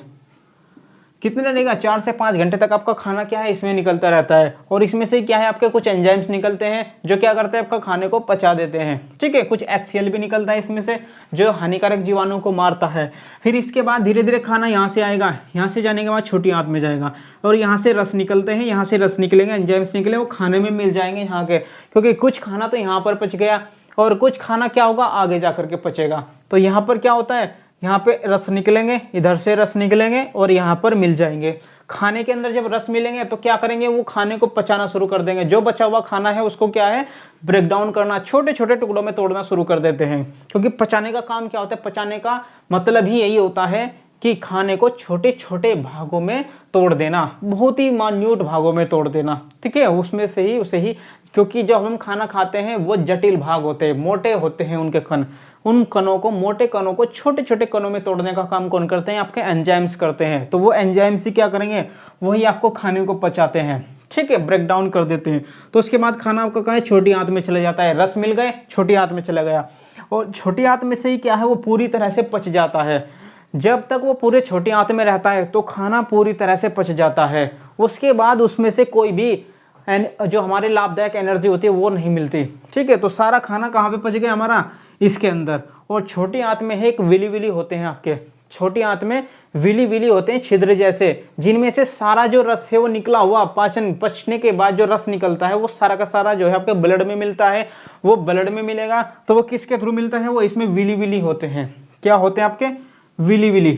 कितने रहेगा, 4 से 5 घंटे तक आपका खाना क्या है, इसमें निकलता रहता है। और इसमें से क्या है, आपके कुछ एंजाइम्स निकलते हैं जो क्या करते हैं, आपका खाने को पचा देते हैं। ठीक है, कुछ HCl भी निकलता है इसमें से, जो हानिकारक जीवाणुओं को मारता है। फिर इसके बाद धीरे धीरे खाना यहाँ से आएगा, यहाँ से जाने के बाद छोटी आंत में जाएगा, और यहाँ से रस निकलते हैं, यहाँ से रस निकलेंगे, एंजाइम्स निकले, वो खाने में मिल जाएंगे यहाँ के। क्योंकि कुछ खाना तो यहाँ पर पच गया और कुछ खाना क्या होगा, आगे जा करके पचेगा। तो यहाँ पर क्या होता है, यहाँ पे रस निकलेंगे, इधर से रस निकलेंगे और यहाँ पर मिल जाएंगे। खाने के अंदर जब रस मिलेंगे तो क्या करेंगे, वो खाने को पचाना शुरू कर देंगे। जो बचा हुआ खाना है उसको क्या है, ब्रेक डाउन करना, छोटे छोटे टुकड़ों में तोड़ना शुरू कर देते हैं। क्योंकि पचाने का काम क्या होता है, पचाने का मतलब ही यही होता है कि खाने को छोटे छोटे भागों में तोड़ देना, बहुत ही मान्यूट भागों में तोड़ देना। ठीक है, उसमें से ही उसे ही, क्योंकि जब हम खाना खाते हैं वो जटिल भाग होते हैं, मोटे होते हैं उनके कण। उन कणों को, मोटे कणों को छोटे छोटे कणों में तोड़ने का काम कौन करते हैं, आपके एंजाइम्स करते हैं। तो वो एंजाइम्स ही क्या करेंगे, वही आपको खाने को पचाते हैं। ठीक है, ब्रेक डाउन कर देते हैं। तो उसके बाद खाना आपका कहाँ है, छोटी आंत में चला जाता है। रस मिल गए, छोटी आंत में चला गया, और छोटी आंत में से ही क्या है, वो पूरी तरह से पच जाता है। जब तक वो पूरे छोटी आंत में रहता है तो खाना पूरी तरह से पच जाता है। उसके बाद उसमें से कोई भी जो हमारे लाभदायक एनर्जी होती है वो नहीं मिलती। ठीक है, तो सारा खाना कहाँ पे पच गया हमारा, इसके अंदर। और छोटी आंत में है एक विली विली होते हैं आपके, छोटी आंत में विली विली होते हैं, छिद्र जैसे, जिनमें से सारा जो रस है वो निकला हुआ, पचने के बाद जो रस निकलता है वो सारा का सारा जो है आपके ब्लड में मिलता है। वो ब्लड में मिलेगा तो वो किसके थ्रू मिलता है, वो इसमें विली विली होते हैं। क्या होते हैं आपके, विली विली,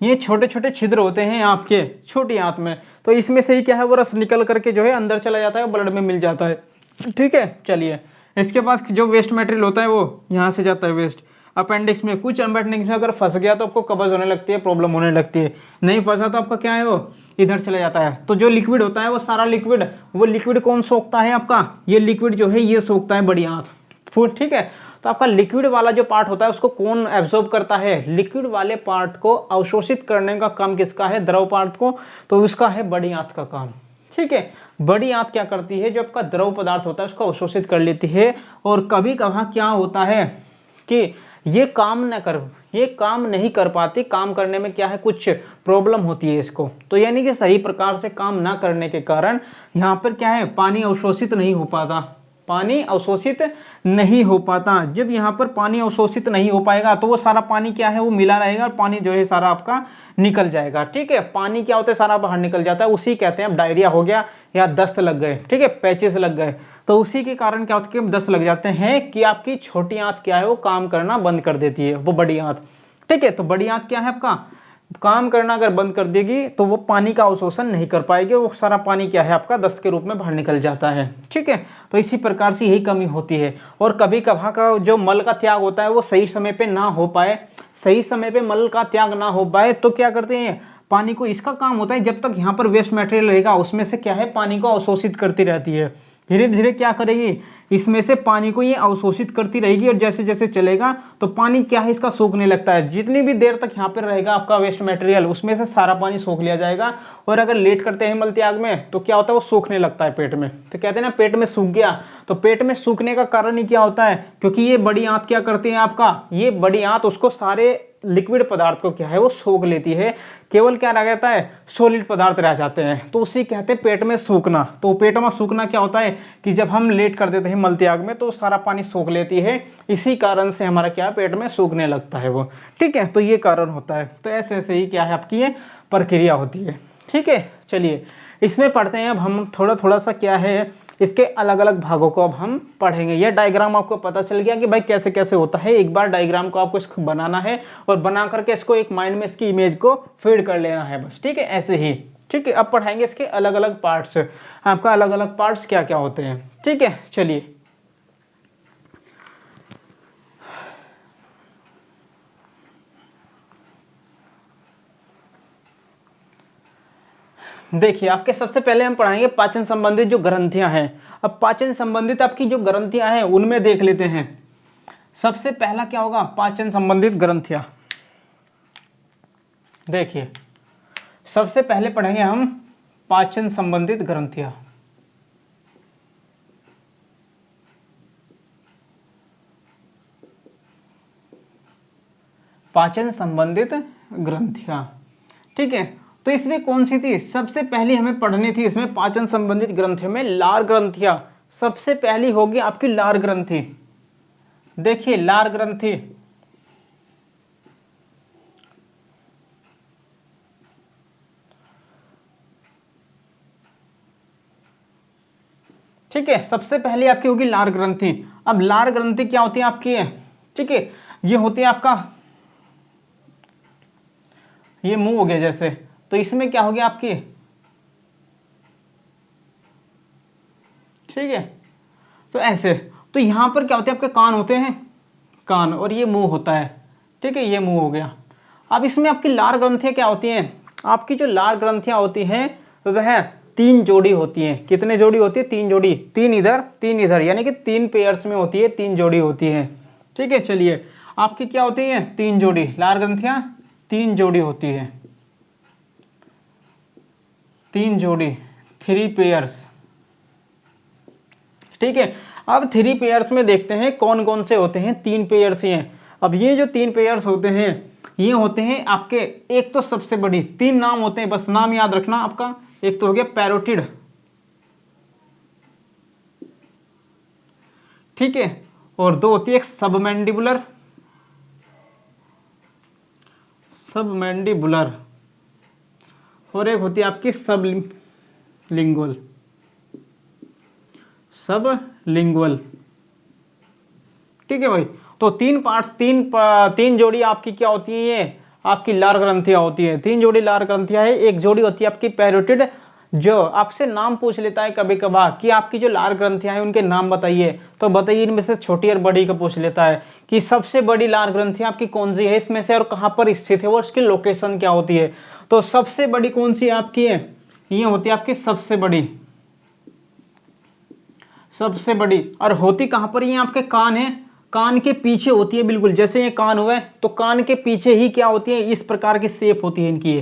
ये छोटे छोटे छिद्र होते हैं आपके छोटी आंत में, तो इसमें से ही क्या है वो रस निकल करके जो है अंदर चला जाता है, ब्लड में मिल जाता है। ठीक है, चलिए इसके पास जो वेस्ट मटेरियल होता है वो यहाँ से जाता है वेस्ट अपेंडिक्स में। कुछ अपेंडिक्स में अगर फंस गया तो आपको कब्ज होने लगती है, प्रॉब्लम होने लगती है। नहीं फंसा तो आपका क्या है वो इधर चला जाता है। तो जो लिक्विड होता है वो सारा लिक्विड, वो लिक्विड कौन सोखता है आपका, ये लिक्विड जो है ये सोखता है बड़ी आंत। ठीक है, तो आपका लिक्विड वाला जो पार्ट होता है उसको कौन एब्जॉर्ब करता है, लिक्विड वाले पार्ट को अवशोषित करने का काम किसका है, द्रव पार्ट को, तो उसका है बड़ी आंत का काम। ठीक है, बड़ी आंत क्या करती है, जो आपका द्रव पदार्थ होता है उसको अवशोषित कर लेती है। और कभी कभार क्या होता है कि ये काम नहीं कर पाती, काम करने में क्या है कुछ प्रॉब्लम होती है इसको, तो यानी कि सही प्रकार से काम ना करने के कारण यहाँ पर क्या है पानी अवशोषित नहीं हो पाता, पानी अवशोषित नहीं हो पाता। जब यहाँ पर पानी अवशोषित नहीं हो पाएगा तो वो सारा पानी क्या है वो मिला रहेगा और पानी जो है सारा आपका निकल जाएगा। ठीक है, पानी क्या होता है सारा बाहर निकल जाता है, उसी कहते हैं अब डायरिया हो गया या दस्त लग गए, ठीक है, पैचेस लग गए, तो उसी के कारण क्या होता है दस्त लग जाते हैं कि आपकी छोटी आंत क्या है वो काम करना बंद कर देती है, वो बड़ी आंत। ठीक है, तो बड़ी आंत क्या है आपका काम करना अगर बंद कर देगी तो वो पानी का अवशोषण नहीं कर पाएगी, वो सारा पानी क्या है आपका दस्त के रूप में बाहर निकल जाता है। ठीक है, तो इसी प्रकार से यही कमी होती है। और कभी कभार का जो मल का त्याग होता है वो सही समय पे ना हो पाए, सही समय पे मल का त्याग ना हो पाए तो क्या करते हैं पानी को, इसका काम होता है जब तक यहाँ पर वेस्ट मटेरियल रहेगा उसमें से क्या है पानी को अवशोषित करती रहती है, धीरे धीरे क्या करेगी इसमें से पानी को ये अवशोषित करती रहेगी। और जैसे जैसे चलेगा तो पानी क्या है इसका सूखने लगता है, जितनी भी देर तक यहाँ पर रहेगा आपका वेस्ट मटेरियल उसमें से सारा पानी सूख लिया जाएगा। और अगर लेट करते हैं मल त्याग में तो क्या होता है वो सूखने लगता है पेट में, तो कहते हैं ना पेट में सूख गया, तो पेट में सूखने का कारण ही क्या होता है, क्योंकि ये बड़ी आंत क्या करती है आपका, ये बड़ी आंत उसको सारे लिक्विड पदार्थ को क्या है वो सोख लेती है, केवल क्या रह जाता है सॉलिड पदार्थ रह जाते हैं, तो उसी कहते हैं पेट में सूखना। तो पेट में सूखना क्या होता है कि जब हम लेट कर देते हैं मल त्याग में तो सारा पानी सोख लेती है, इसी कारण से हमारा क्या पेट में सूखने लगता है वो। ठीक है, तो ये कारण होता है। तो ऐसे ऐसे ही क्या है आपकी ये प्रक्रिया होती है। ठीक है, चलिए इसमें पढ़ते हैं अब हम थोड़ा थोड़ा सा क्या है इसके अलग अलग भागों को अब हम पढ़ेंगे। यह डायग्राम आपको पता चल गया कि भाई कैसे कैसे होता है। एक बार डायग्राम को आपको इसको बनाना है और बना करके इसको एक माइंड में इसकी इमेज को फीड कर लेना है बस। ठीक है, ऐसे ही। ठीक है, अब पढ़ाएंगे इसके अलग अलग पार्ट्स, आपका अलग अलग पार्ट्स क्या क्या होते हैं। ठीक है, चलिए देखिए आपके सबसे पहले हम पढ़ाएंगे पाचन संबंधित जो ग्रंथियां हैं। अब पाचन संबंधित आपकी जो ग्रंथियां हैं उनमें देख लेते हैं। सबसे पहला क्या होगा पाचन संबंधित ग्रंथियां। देखिए सबसे पहले पढ़ेंगे हम पाचन संबंधित ग्रंथियां। पाचन संबंधित ग्रंथियां। ठीक है, तो इसमें कौन सी थी सबसे पहली हमें पढ़नी थी इसमें पाचन संबंधित ग्रंथियों में लार ग्रंथियां। सबसे पहली होगी आपकी लार ग्रंथि। देखिए लार ग्रंथि, ठीक है, सबसे पहले आपकी होगी लार ग्रंथि। अब लार ग्रंथि क्या होती है आपकी है, ठीक है, ये होती है आपका, ये मुंह हो गया जैसे, तो इसमें क्या हो गया आपकी, ठीक है, तो ऐसे, तो यहां पर क्या होते हैं आपके कान होते हैं, कान, और ये मुंह होता है। ठीक है, ये मुंह हो गया। अब इसमें आपकी लार ग्रंथियां क्या होती हैं, आपकी जो लार ग्रंथियां होती हैं वह 3 जोड़ी होती हैं। कितने जोड़ी होती है 3 जोड़ी, 3 इधर, यानी कि 3 पेयर्स में होती है, 3 जोड़ी होती है। ठीक है, चलिए आपकी क्या होती है 3 जोड़ी लार ग्रंथियां, 3 जोड़ी होती है, 3 जोड़ी, 3 पेयर्स। ठीक है, अब 3 पेयर्स में देखते हैं कौन कौन से होते हैं। 3 पेयर्स ही हैं। अब ये जो 3 पेयर्स होते हैं ये होते हैं आपके, एक तो सबसे बड़ी 3 नाम होते हैं, बस नाम याद रखना आपका। एक तो हो गया पैरोटिड, ठीक है, और 2 होती है एक सबमैंडिबुलर, और एक होती है आपकी सबलिंगुअल। ठीक है भाई, तो तीन पार्ट्स, तीन जोड़ी आपकी क्या होती है, ये आपकी लार ग्रंथियां होती है। तीन जोड़ी लार ग्रंथियां है, एक जोड़ी होती है आपकी पैरोटिड, जो आपसे नाम पूछ लेता है कभी कभार कि आपकी जो लार ग्रंथियां हैं उनके नाम बताइए, तो बताइए इनमें से छोटी और बड़ी का पूछ लेता है कि सबसे बड़ी लार ग्रंथि आपकी कौन सी है इसमें से और कहां पर स्थित है और उसकी लोकेशन क्या होती है। तो सबसे बड़ी कौन सी आपकी है, ये होती है आपकी सबसे बड़ी, सबसे बड़ी। और होती कहां पर, ये आपके कान है, कान के पीछे होती है, बिल्कुल जैसे ये कान हुआ है तो कान के पीछे ही क्या होती है, इस प्रकार की शेप होती है इनकी,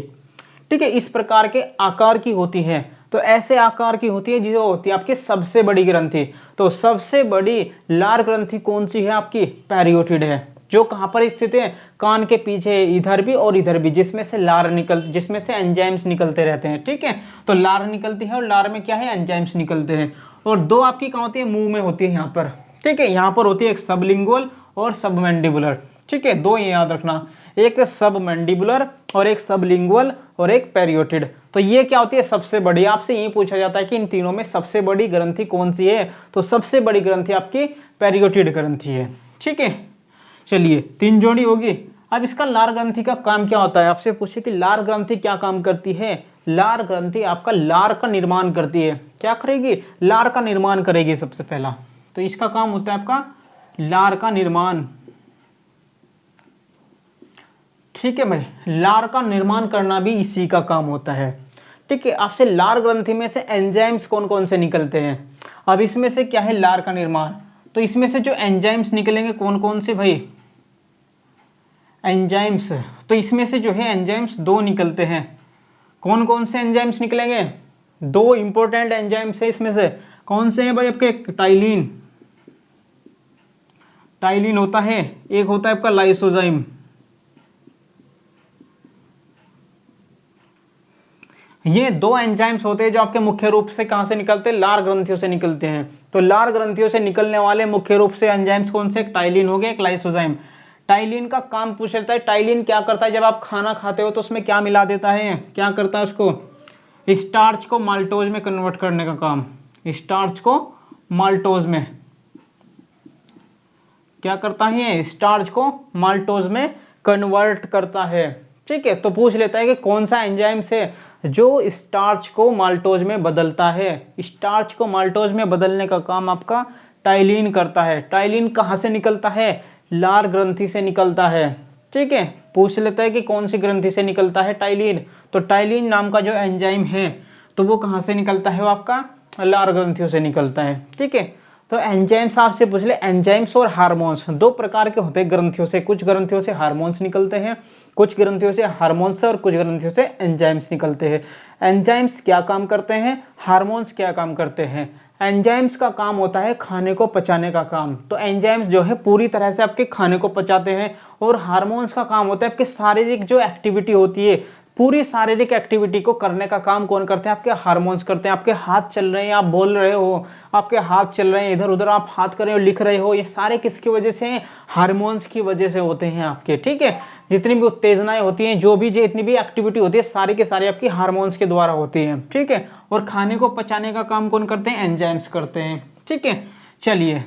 ठीक है, इस प्रकार के आकार की होती है। तो ऐसे आकार की होती है जो होती है आपकी सबसे बड़ी ग्रंथि। तो सबसे बड़ी लार ग्रंथि कौन सी है आपकी, पैरियोटिड है, जो कहां पर स्थित है, कान के पीछे, इधर भी और इधर भी, जिसमें से एंजाइम्स निकलते रहते हैं, ठीक है। तो लार निकलती है और लार में क्या है, एंजाइम्स निकलते हैं। और दो आपकी कहां होती है, मुंह में होती है यहाँ पर, ठीक है। यहाँ पर होती है एक सबलिंगुअल और सबमैंडिबुलर, ठीक है, दो ये याद रखना, एक सबमैंडिबुलर और एक सबलिंगुअल और एक पैरियोटिड। तो ये क्या होती है, सबसे बड़ी। आपसे ये पूछा जाता है कि इन तीनों में सबसे बड़ी ग्रंथि कौन सी है, तो सबसे बड़ी ग्रंथि आपकी पैरियोटिड ग्रंथि है, ठीक है। चलिए, तीन जोड़ी होगी। अब इसका लार ग्रंथि का काम क्या होता है, आपसे पूछे कि लार ग्रंथि क्या काम करती है। लार ग्रंथि आपका लार का निर्माण करती है। क्या करेगी, लार का निर्माण करेगी सबसे पहला। तो इसका काम होता है आपका लार का निर्माण, ठीक है भाई, लार का निर्माण करना भी इसी का काम होता है, ठीक है। आपसे लार ग्रंथि में से एंजाइम्स कौन कौन से निकलते हैं। अब इसमें से क्या है, लार का निर्माण, तो इसमें से जो एंजाइम्स निकलेंगे कौन कौन से भाई, एंजाइम्स, तो इसमें से जो है एंजाइम्स दो निकलते हैं। कौन कौन से एंजाइम्स निकलेंगे, दो इंपॉर्टेंट एंजाइम्स है इसमें से। कौन से हैं भाई, आपके टाइलिन, टाइलिन होता है, एक होता है आपका लाइसोजाइम। ये दो एंजाइम्स होते हैं जो आपके मुख्य रूप से कहां से निकलते हैं, लार ग्रंथियों से निकलते हैं। तो लार ग्रंथियों से निकलने वाले मुख्य रूप से एंजाइम्स कौन से, एक टाइलिन हो गया, एक लाइसोजाइम। टाइलिन का काम पूछ लेता है, टाइलिन क्या करता है, जब आप खाना खाते हो तो उसमें क्या मिला देता है, क्या करता है, उसको स्टार्च को माल्टोज में कन्वर्ट करने का काम। स्टार्च को माल्टोज में क्या करता है, स्टार्च को माल्टोज में कन्वर्ट करता है, ठीक है। तो पूछ लेता है कि कौन सा एंजाइम्स है जो स्टार्च को माल्टोज में बदलता है। स्टार्च को माल्टोज में बदलने का काम आपका टाइलिन करता है। टाइलिन कहाँ से निकलता है, लार ग्रंथि से निकलता है, ठीक है। पूछ लेता है कि कौन सी ग्रंथि से निकलता है टाइलिन, तो टाइलिन नाम का जो एंजाइम है तो वो कहाँ से निकलता है, वो आपका लार ग्रंथियों से निकलता है, ठीक है। तो एंजाइम्स आपसे पूछ ले, एंजाइम्स और हार्मोन्स दो प्रकार के होते हैं ग्रंथियों से। कुछ ग्रंथियों से हार्मोन्स निकलते हैं, कुछ ग्रंथियों से हार्मोन्स और कुछ ग्रंथियों से एंजाइम्स निकलते हैं। एंजाइम्स क्या काम करते हैं, हार्मोन्स क्या काम करते हैं। एंजाइम्स का काम होता है खाने को पचाने का काम, तो एंजाइम्स जो है पूरी तरह से आपके खाने को पचाते हैं। और हार्मोन्स का काम होता है आपके शारीरिक जो एक्टिविटी होती है, पूरी शारीरिक एक्टिविटी को करने का काम कौन करते हैं, आपके हार्मोन्स करते हैं। आपके हाथ चल रहे हैं, आप बोल रहे हो, आपके हाथ चल रहे हैं, इधर उधर आप हाथ कर रहे हो, लिख रहे हो, ये सारे किसकी वजह से हैं, हार्मोन्स की वजह से होते हैं आपके, ठीक है। जितनी भी उत्तेजनाएं होती हैं, जो भी जितनी भी एक्टिविटी होती है, सारी के सारी आपकी हार्मोन्स के द्वारा होती है, ठीक है। और खाने को पचाने का काम कौन करते हैं, एंजाइम्स करते हैं, ठीक है। चलिए,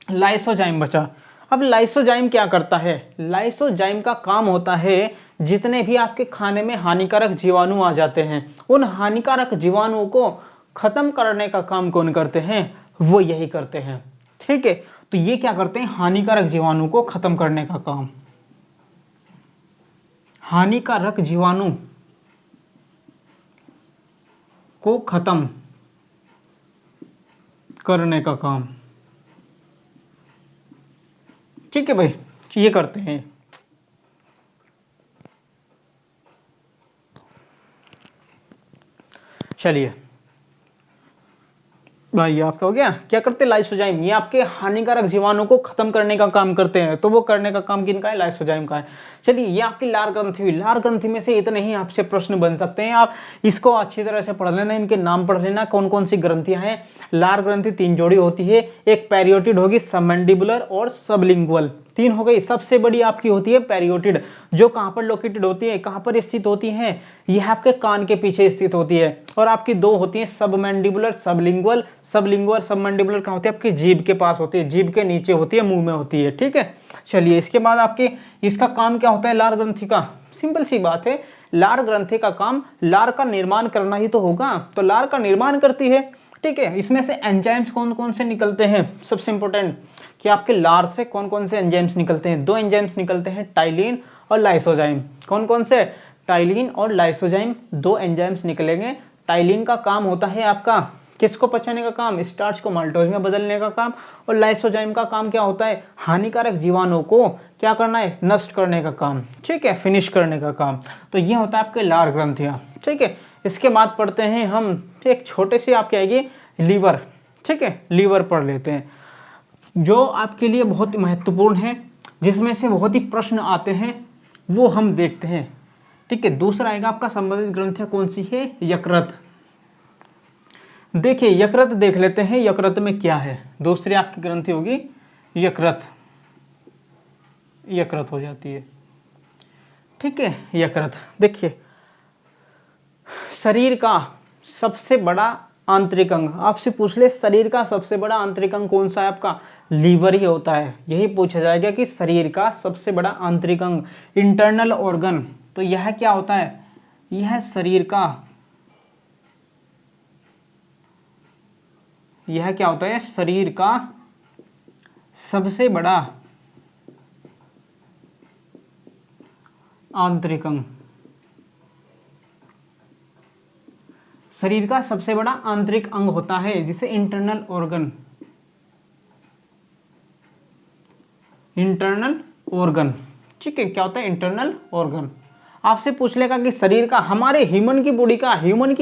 लाइसोजाइम बचा। अब लाइसोजाइम क्या करता है, लाइसोजाइम का काम होता है जितने भी आपके खाने में हानिकारक जीवाणु आ जाते हैं, उन हानिकारक जीवाणुओं को खत्म करने का काम कौन करते हैं, वो यही करते हैं, ठीक है। तो ये क्या करते हैं, हानिकारक जीवाणु को खत्म करने का काम, हानिकारक जीवाणु को खत्म करने का काम, ठीक है भाई, ये करते हैं। चलिए भाई, आपका हो गया, क्या करते हैं लाइसोजाइम, ये आपके हानिकारक जीवाणु को खत्म करने का काम करते हैं। तो वो करने का काम किनका है, लाइसोजाइम का है। चलिए, ये आपकी लार ग्रंथि हुई। लार ग्रंथि में से इतने ही आपसे प्रश्न बन सकते हैं, आप इसको अच्छी तरह से पढ़ लेना, इनके नाम पढ़ लेना, कौन कौन सी ग्रंथियां हैं। लार ग्रंथि तीन जोड़ी होती है, एक पैरियोटिड होगी, सबमैंडिबुलर और सबलिंगुअल, तीन हो गई। सबसे बड़ी आपकी होती है पेरियोटिड, जो कहाँ पर लोकेटेड होती है, कहाँ पर स्थित होती है, यह आपके कान के पीछे स्थित होती है। और आपकी दो होती है सबमैंडिबुलर, सबलिंगुअल। सबलिंगुअल सबमैंडिबुलर कहाँ होती है, आपकी जीभ के पास होती है, जीभ के नीचे होती है, मुंह में होती है। ठीक है, चलिए इसके बाद आपके इसका काम क्या होता है लार ग्रंथि का। सिंपल सी बात है, लार ग्रंथि का काम लार का निर्माण करना ही तो होगा, तो लार का निर्माण करती है। ठीक है, इसमें से एंजाइम्स कौन कौन से निकलते हैं, सबसे इंपॉर्टेंट कि आपके लार से कौन कौन से एंजाइम्स निकलते हैं। दो एंजाइम्स निकलते हैं, टाइलिन और लाइसोजाइम। कौन कौन से, टाइलिन और लाइसोजाइम, दो एंजाइम्स निकलेंगे। टाइलिन का काम होता है आपका किसको पचाने का काम, स्टार्च को माल्टोज में बदलने का काम। और लाइसोजाइम का काम क्या होता है, हानिकारक जीवाणु को क्या करना है, नष्ट करने का काम। ठीक है, फिनिश करने का काम। तो ये होता है आपके लार ग्रंथियां। ठीक है, इसके बाद पढ़ते हैं हम एक छोटे से आपके आएगी लीवर। ठीक है, लीवर पढ़ लेते हैं, जो आपके लिए बहुत महत्वपूर्ण है, जिसमें से बहुत ही प्रश्न आते हैं, वो हम देखते हैं। ठीक है, दूसरा आएगा आपका संबंधित ग्रंथियां कौन सी है, यकृत। देखिए यकृत देख लेते हैं, यकृत में क्या है। दूसरी आपकी ग्रंथि होगी यकृत, यकृत हो जाती है। ठीक है, यकृत देखिए शरीर का सबसे बड़ा आंतरिक अंग, आपसे पूछ ले शरीर का सबसे बड़ा आंतरिक अंग कौन सा है, आपका लीवर ही होता है। यही पूछा जाएगा कि शरीर का सबसे बड़ा आंतरिक अंग, इंटरनल ऑर्गन, तो यह क्या होता है, यह शरीर का, यह क्या होता है, शरीर का सबसे बड़ा आंतरिक अंग, शरीर का सबसे बड़ा आंतरिक अंग होता है, जिसे इंटरनल ऑर्गन, इंटरनल ऑर्गन। ठीक है, क्या होता है, इंटरनल ऑर्गन। आपसे पूछ लेगा कि शरीर का, हमारे ह्यूमन की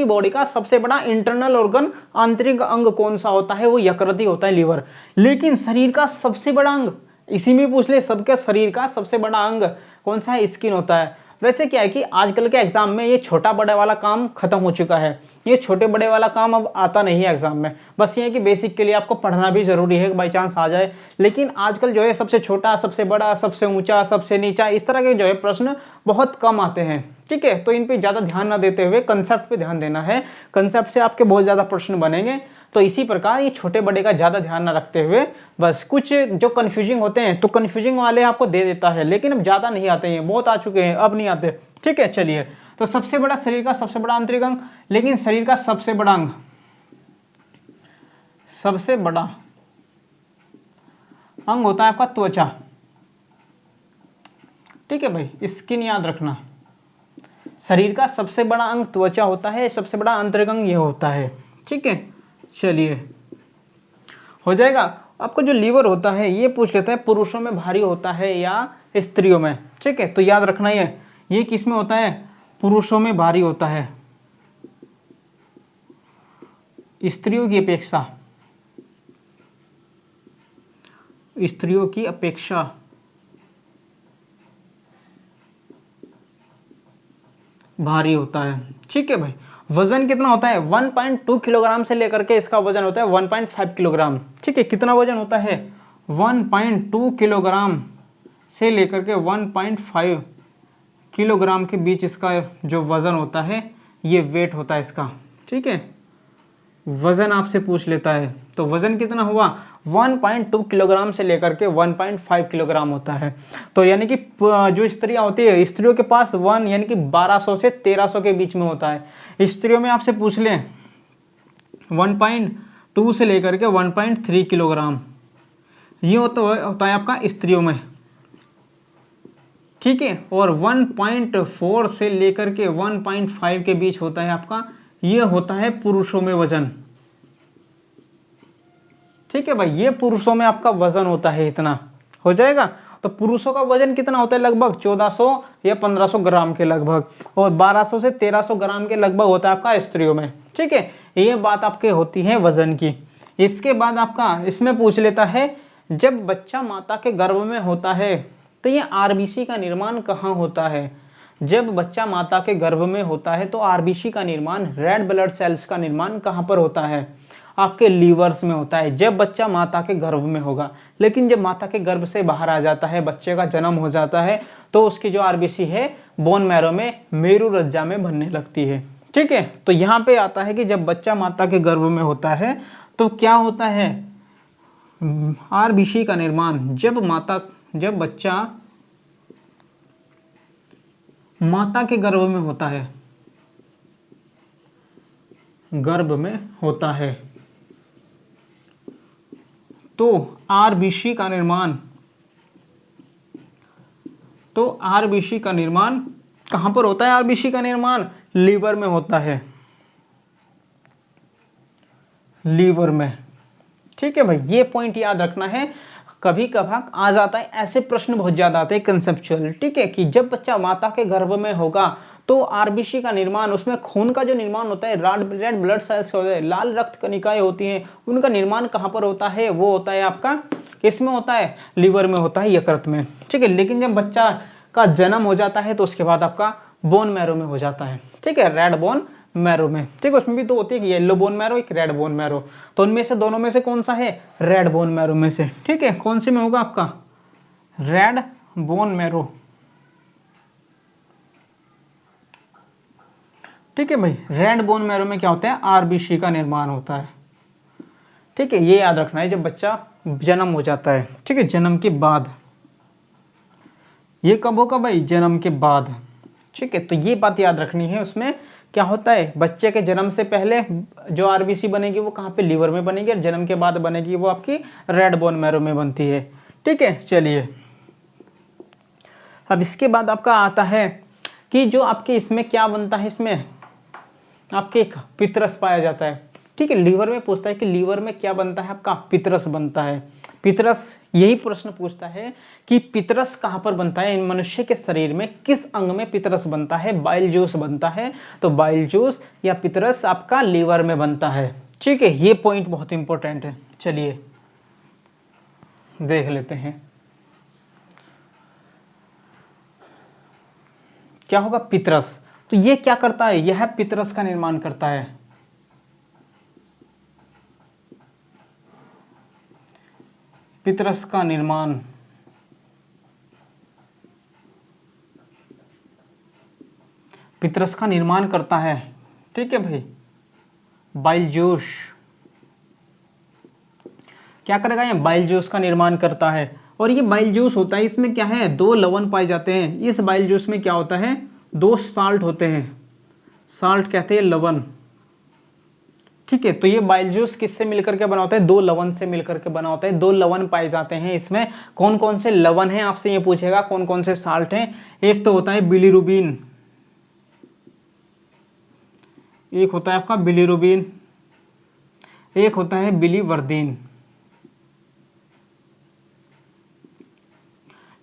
बॉडी का सबसे बड़ा इंटरनल ऑर्गन, आंतरिक अंग कौन सा होता है, वो यकृत ही होता है, लीवर। लेकिन शरीर का सबसे बड़ा अंग, इसी में पूछ ले, सबके शरीर का सबसे बड़ा अंग कौन सा है, स्किन होता है। वैसे क्या है कि आजकल के एग्जाम में ये छोटा बड़े वाला काम खत्म हो चुका है, ये छोटे बड़े वाला काम अब आता नहीं है एग्जाम में। बस ये है कि बेसिक के लिए आपको पढ़ना भी जरूरी है, बाई चांस आ जाए। लेकिन आजकल जो है सबसे छोटा, सबसे बड़ा, सबसे ऊंचा, सबसे नीचा, इस तरह के जो है प्रश्न बहुत कम आते हैं। ठीक है, तो इन पे ज्यादा ध्यान ना देते हुए कंसेप्ट पे ध्यान देना है, कंसेप्ट से आपके बहुत ज्यादा प्रश्न बनेंगे। तो इसी प्रकार ये छोटे बड़े का ज्यादा ध्यान ना रखते हुए, बस कुछ जो कंफ्यूजिंग होते हैं तो कंफ्यूजिंग वाले आपको दे देता है, लेकिन अब ज्यादा नहीं आते हैं, बहुत आ चुके हैं, अब नहीं आते। ठीक है, चलिए, तो सबसे बड़ा शरीर का सबसे बड़ा आंतरिक अंग, लेकिन शरीर का सबसे बड़ा अंग, सबसे बड़ा अंग होता है आपका त्वचा। ठीक है भाई, स्किन याद रखना, शरीर का सबसे बड़ा अंग त्वचा होता है, सबसे बड़ा आंतरिक अंग ये होता है। ठीक है, चलिए हो जाएगा। आपको जो लीवर होता है ये पूछ लेता है पुरुषों में भारी होता है या स्त्रियों में। ठीक है, तो याद रखना ये किस में होता है, पुरुषों में भारी होता है, स्त्रियों की अपेक्षा, स्त्रियों की अपेक्षा भारी होता है। ठीक है भाई, वजन कितना होता है, 1.2 किलोग्राम से लेकर के इसका वजन होता है 1.5 किलोग्राम। ठीक है, कितना वजन होता है, 1.2 किलोग्राम से लेकर के 1.5 किलोग्राम के बीच इसका जो वजन होता है, ये वेट होता है इसका। ठीक है, वजन आपसे पूछ लेता है, तो वजन कितना हुआ, 1.2 किलोग्राम से लेकर के 1.5 किलोग्राम होता है। तो यानी कि जो स्त्रियां होती है, स्त्रियों के पास 1 यानी कि 1200 से 1300 के बीच में होता है। स्त्रियों में आपसे पूछ लें 1.2 से लेकर के 1.3 किलोग्राम, ये होता है आपका स्त्रियों में। ठीक है, और 1.4 से लेकर के 1.5 के बीच होता है आपका, ये होता है पुरुषों में वजन। ठीक है भाई, ये पुरुषों में आपका वजन होता है, इतना हो जाएगा। तो पुरुषों का वजन कितना होता है, लगभग 1400 या 1500 ग्राम के लगभग, और 1200 से 1300 ग्राम के लगभग होता है आपका स्त्रियों में। ठीक है, ये बात आपके होती है वजन की। इसके बाद आपका इसमें पूछ लेता है, जब बच्चा माता के गर्भ में होता है तो ये आरबीसी का निर्माण कहाँ होता है। जब बच्चा माता के गर्भ में होता है तो आरबीसी का निर्माण, रेड ब्लड सेल्स का निर्माण कहाँ पर होता है। आपके लीवर्स में होता है जब बच्चा माता के गर्भ में होगा। लेकिन जब माता के गर्भ से बाहर आ जाता है, बच्चे का जन्म हो जाता है, तो उसकी जो आरबीसी है बोन मैरो में, मेरू रज्जा में बनने लगती है। ठीक है, तो यहाँ पे आता है कि जब बच्चा माता के गर्भ में होता है तो क्या होता है, आरबीसी का निर्माण जब बच्चा माता के गर्भ में होता है, गर्भ में होता है, तो आरबीसी का निर्माण कहां पर होता है, आरबीसी का निर्माण लीवर में होता है, लीवर में। ठीक है भाई, ये पॉइंट याद रखना है, कभी कभार आ जाता है, ऐसे प्रश्न बहुत ज्यादा आते हैं कंसेप्चुअल। ठीक है, कि जब बच्चा माता के गर्भ में होगा तो आरबीसी का निर्माण, उसमें खून का जो निर्माण होता है, रेड ब्लड सेल्स होते हैं, लाल रक्त कणिकाएं होती हैं, उनका निर्माण कहाँ पर होता है, वो होता है आपका किसमें होता है, लीवर में होता है, यकृत में। ठीक है, लेकिन जब बच्चा का जन्म हो जाता है तो उसके बाद आपका बोन मैरो में हो जाता है। ठीक है, रेड बोन मैरो में। ठीक है, उसमें भी तो होती है कि येलो बोन मैरो, एक रेड बोन मैरो, तो उनमें से दोनों में से कौन सा है, रेड बोन मैरो में से। ठीक है, कौन से में होगा आपका, रेड बोन मैरो। ठीक है भाई, रेड बोन मैरो में क्या होता है, आरबीसी का निर्माण होता है। ठीक है, ये याद रखना है जब बच्चा जन्म हो जाता है। ठीक है, जन्म के बाद, ये कब होगा भाई, जन्म के बाद। ठीक है, तो ये बात याद रखनी है, उसमें क्या होता है, बच्चे के जन्म से पहले जो आरबीसी बनेगी वो कहाँ पे, लीवर में बनेगी, और जन्म के बाद बनेगी वो आपकी रेड बोन मैरो में बनती है। ठीक है, चलिए अब इसके बाद आपका आता है कि जो आपके इसमें क्या बनता है, इसमें आपके एक पितरस पाया जाता है। ठीक है, लीवर में पूछता है कि लीवर में क्या बनता है, आपका पितरस बनता है। पितरस, यही प्रश्न पूछता है कि पितरस कहाँ पर बनता है, इन मनुष्य के शरीर में किस अंग में पितरस बनता है, बाइल जूस बनता है, तो बाइल जूस या पितरस आपका लीवर में बनता है। ठीक है, ये पॉइंट बहुत इंपॉर्टेंट है, चलिए देख लेते हैं क्या होगा, पितरस। तो ये क्या करता है, यह पितरस का निर्माण करता है। पितरस का निर्माण करता है। ठीक है भाई, बाइल जूस क्या करेगा, ये बाइल जूस का निर्माण करता है। और ये बाइल जूस होता है, इसमें क्या है, 2 लवण पाए जाते हैं। इस बाइल जूस में क्या होता है, 2 साल्ट होते हैं, साल्ट कहते हैं लवण। ठीक है, तो ये बाइल जूस किससे मिलकर के बना होता है, 2 लवण से मिलकर के बना होता है। 2 लवण पाए जाते हैं इसमें। कौन कौन से लवण हैं, आपसे ये पूछेगा कौन कौन से साल्ट हैं। एक तो होता है बिलीरुबिन, एक होता है आपका बिलीरुबिन, एक होता है बिलीवर्दीन।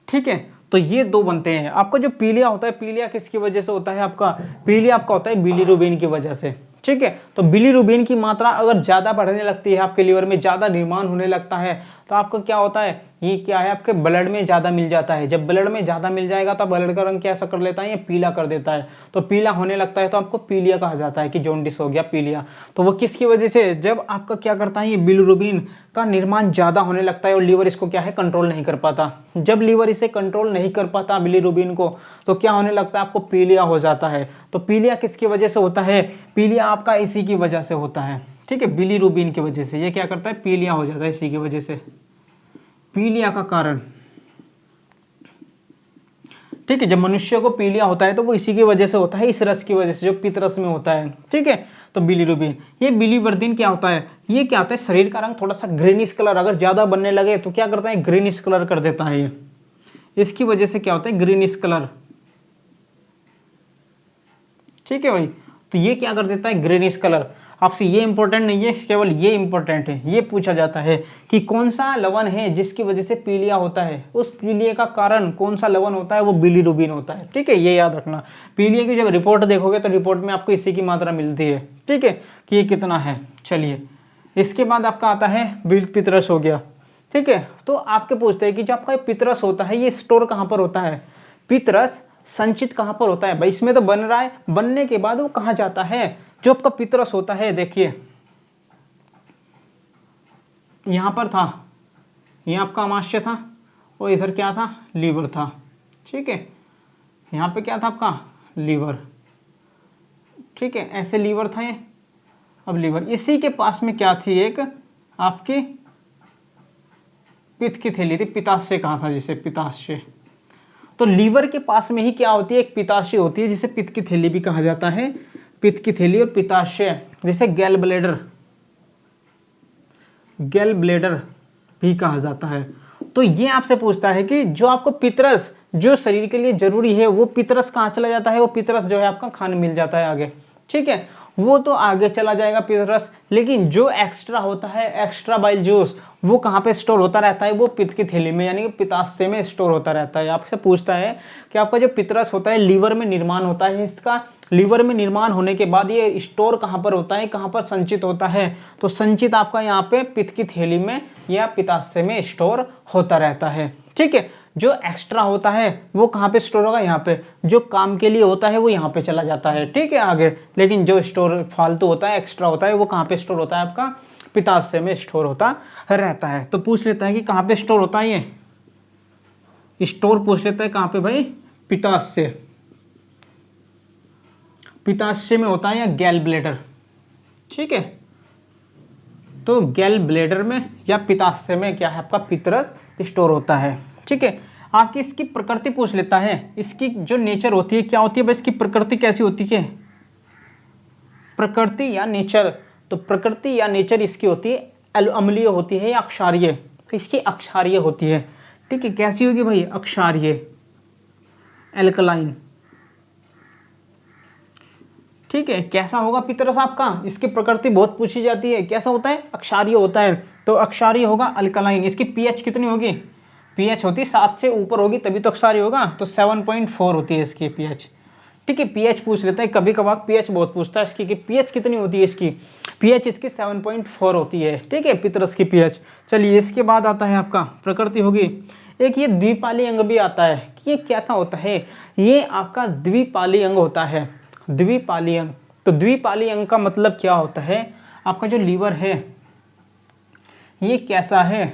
ठीक है, तो ये 2 बनते हैं। आपका जो पीलिया होता है, पीलिया किसकी वजह से होता है, आपका पीलिया आपका होता है बिलीरुबिन की वजह से। ठीक है, तो बिलीरुबिन की मात्रा अगर ज्यादा बढ़ने लगती है, आपके लीवर में ज्यादा निर्माण होने लगता है, तो आपको क्या होता है, ये क्या है, आपके ब्लड में ज्यादा मिल जाता है। जब ब्लड में ज्यादा मिल जाएगा तो ब्लड का रंग कैसा कर लेता है, ये पीला कर देता है। तो पीला होने लगता है तो आपको पीलिया कहा जाता है कि जॉन्डिस हो गया, पीलिया। तो वो किसकी वजह से, जब आपका क्या करता है, ये बिलीरुबिन का निर्माण ज्यादा होने लगता है और लीवर इसको क्या है, कंट्रोल नहीं कर पाता। जब लीवर इसे कंट्रोल नहीं कर पाता बिलीरुबिन को, तो क्या होने लगता है, आपको पीलिया हो जाता है। तो पीलिया किसकी वजह से होता है, पीलिया आपका इसी की वजह से होता है। ठीक है, बिलीरुबिन की वजह से ये क्या करता है, पीलिया हो जाता है इसी की वजह से, पीलिया का कारण। ठीक है, जब मनुष्य को पीलिया होता है तो वो इसी की वजह से होता है, इस रस की वजह से जो पित्तरस में होता है। ठीक है, तो बिलीरुबिन। ये बिलीवर्दीन क्या होता है, ये क्या होता है, शरीर का रंग थोड़ा सा ग्रीनिश कलर अगर ज्यादा बनने लगे तो क्या करता है, ग्रीनिश कलर कर देता है। ये इसकी वजह से क्या होता है, ग्रीनिश कलर। ठीक है भाई, तो ये क्या कर देता है, ग्रीनिश कलर। आपसे ये इंपॉर्टेंट नहीं है, केवल ये इंपॉर्टेंट है। ये पूछा जाता है कि कौन सा लवण है जिसकी वजह से पीलिया होता है, उस पीलिया का कारण कौन सा लवण होता है, वो बिलीरुबिन होता है। ठीक है, ये याद रखना। पीलिया की जब रिपोर्ट देखोगे तो रिपोर्ट में आपको इसी की मात्रा मिलती है। ठीक है, कि ये कितना है। चलिए, इसके बाद आपका आता है पितरस हो गया। ठीक है, तो आपके पूछते हैं कि जो आपका पितरस होता है ये स्टोर कहाँ पर होता है, पितरस संचित कहां पर होता है भाई, इसमें तो बन रहा है, बनने के बाद वो कहां जाता है, जो आपका पितरस होता है। देखिए यहाँ पर था, ये आपका अमाशय था और इधर क्या था, लीवर था। ठीक है, यहाँ पे क्या था आपका, लीवर। ठीक है, ऐसे लीवर था ये। अब लीवर, इसी के पास में क्या थी, एक आपकी पित्त की थैली थी, पित्ताशय कहा था जिसे, पित्ताशय। तो लीवर के पास में ही क्या होती है, एक पित्ताशय होती है जिसे पित्त की थैली भी कहा जाता है। पित्त की थैली और पित्ताशय, जिसे गैल ब्लैडर, गैल ब्लैडर भी कहा जाता है। तो ये आपसे पूछता है कि जो आपको पितरस जो शरीर के लिए जरूरी है, वो पितरस कहाँ चला जाता है, वो पितरस जो है आपका खाने मिल जाता है आगे। ठीक है, वो तो आगे चला जाएगा पितरस, लेकिन जो एक्स्ट्रा होता है, एक्स्ट्रा बाइल जूस, वो कहाँ पे स्टोर होता रहता है, वो पित्त की थैली में, यानी कि पित्ताशय में स्टोर होता रहता है। आपसे पूछता है कि आपका जो पितरस होता है लीवर में निर्माण होता है, इसका लीवर में निर्माण होने के बाद ये स्टोर कहाँ पर होता है, कहाँ पर संचित होता है, तो संचित आपका यहाँ पे पित्त की थैली में या पित्ताशय में स्टोर होता रहता है। ठीक है, जो एक्स्ट्रा होता है वो कहाँ पे स्टोर होगा, यहाँ पे, जो काम के लिए होता है वो यहाँ पे चला जाता है। ठीक है आगे, लेकिन जो स्टोर फालतू होता है, एक्स्ट्रा होता है, वो कहाँ पे स्टोर होता है, आपका पित्ताशय में स्टोर होता रहता है। तो पूछ लेता है कि कहाँ पे स्टोर होता है, ये स्टोर पूछ लेता है कहाँ पे भाई, पित्ताशय, पित्ताशय में होता है या गैल ब्लैडर। ठीक है, तो गैल ब्लैडर में या पित्ताशय में क्या है, आपका पितरस स्टोर होता है। ठीक है, आपकी इसकी प्रकृति पूछ लेता है, इसकी जो नेचर होती है क्या होती है भाई, इसकी प्रकृति कैसी होती है, प्रकृति या नेचर। तो प्रकृति या नेचर इसकी होती है अम्लीय होती है या अक्षारीय, तो इसकी अक्षारीय होती है। ठीक है, कैसी होगी भाई, अक्षारीय, एल्कलाइन। ठीक है, कैसा होगा पितरस आपका, इसकी प्रकृति बहुत पूछी जाती है, कैसा होता है, अक्षारीय होता है। तो अक्षारीय होगा, अल्कलाइन। इसकी पीएच कितनी होगी, पीएच होती 7 से ऊपर होगी तभी तो अक्षारीय होगा, तो 7.4 होती है इसकी पीएच। ठीक है, पीएच पूछ लेते हैं कभी कभार, पीएच बहुत पूछता है इसकी, कि पीएच कितनी होती है इसकी, पीएच इसकी 7.4 होती है। ठीक है, पितरस की पीएच। चलिए, इसके बाद आता है आपका प्रकृति होगी, एक ये द्विपाली अंग भी आता है, कि ये कैसा होता है, ये आपका द्विपाली अंग होता है, द्विपाली अंग। तो द्विपाली अंग का मतलब क्या होता है, आपका जो लीवर है ये कैसा है।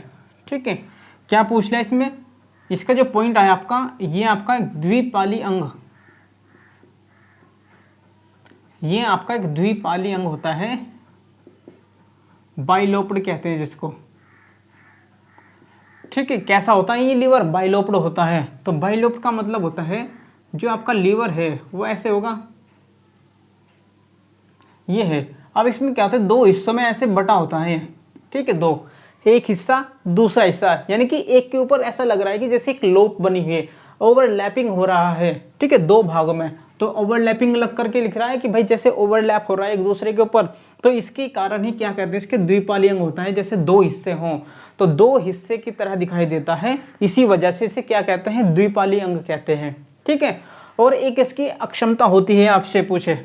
ठीक है, क्या पूछ लिया इसमें, इसका जो पॉइंट है आपका, ये आपका द्विपाली अंग, ये आपका एक द्विपाली अंग होता है, बाइलोप्ड कहते हैं जिसको। ठीक है, कैसा होता है ये लीवर, बाइलोप्ड होता है। तो बाइलोप्ड का मतलब होता है जो आपका लीवर है वो ऐसे होगा, ये है। अब इसमें क्या होता है, दो हिस्सों में ऐसे बटा होता है। ठीक है, दो, एक हिस्सा दूसरा हिस्सा, यानी कि एक के ऊपर ऐसा लग रहा है कि जैसे एक लोप बनी हुई है, ओवरलैपिंग हो रहा है। ठीक है, दो भागों में, तो ओवरलैपिंग लग करके लिख रहा है कि भाई जैसे ओवरलैप हो रहा है एक दूसरे के ऊपर, तो इसके कारण ही क्या कहते हैं, इसके द्विपाली अंग होता है, जैसे दो हिस्से हों तो दो हिस्से की तरह दिखाई देता है, इसी वजह से इसे क्या कहते हैं, द्विपाली अंग कहते हैं। ठीक है, और एक इसकी अक्षमता होती है, आपसे पूछे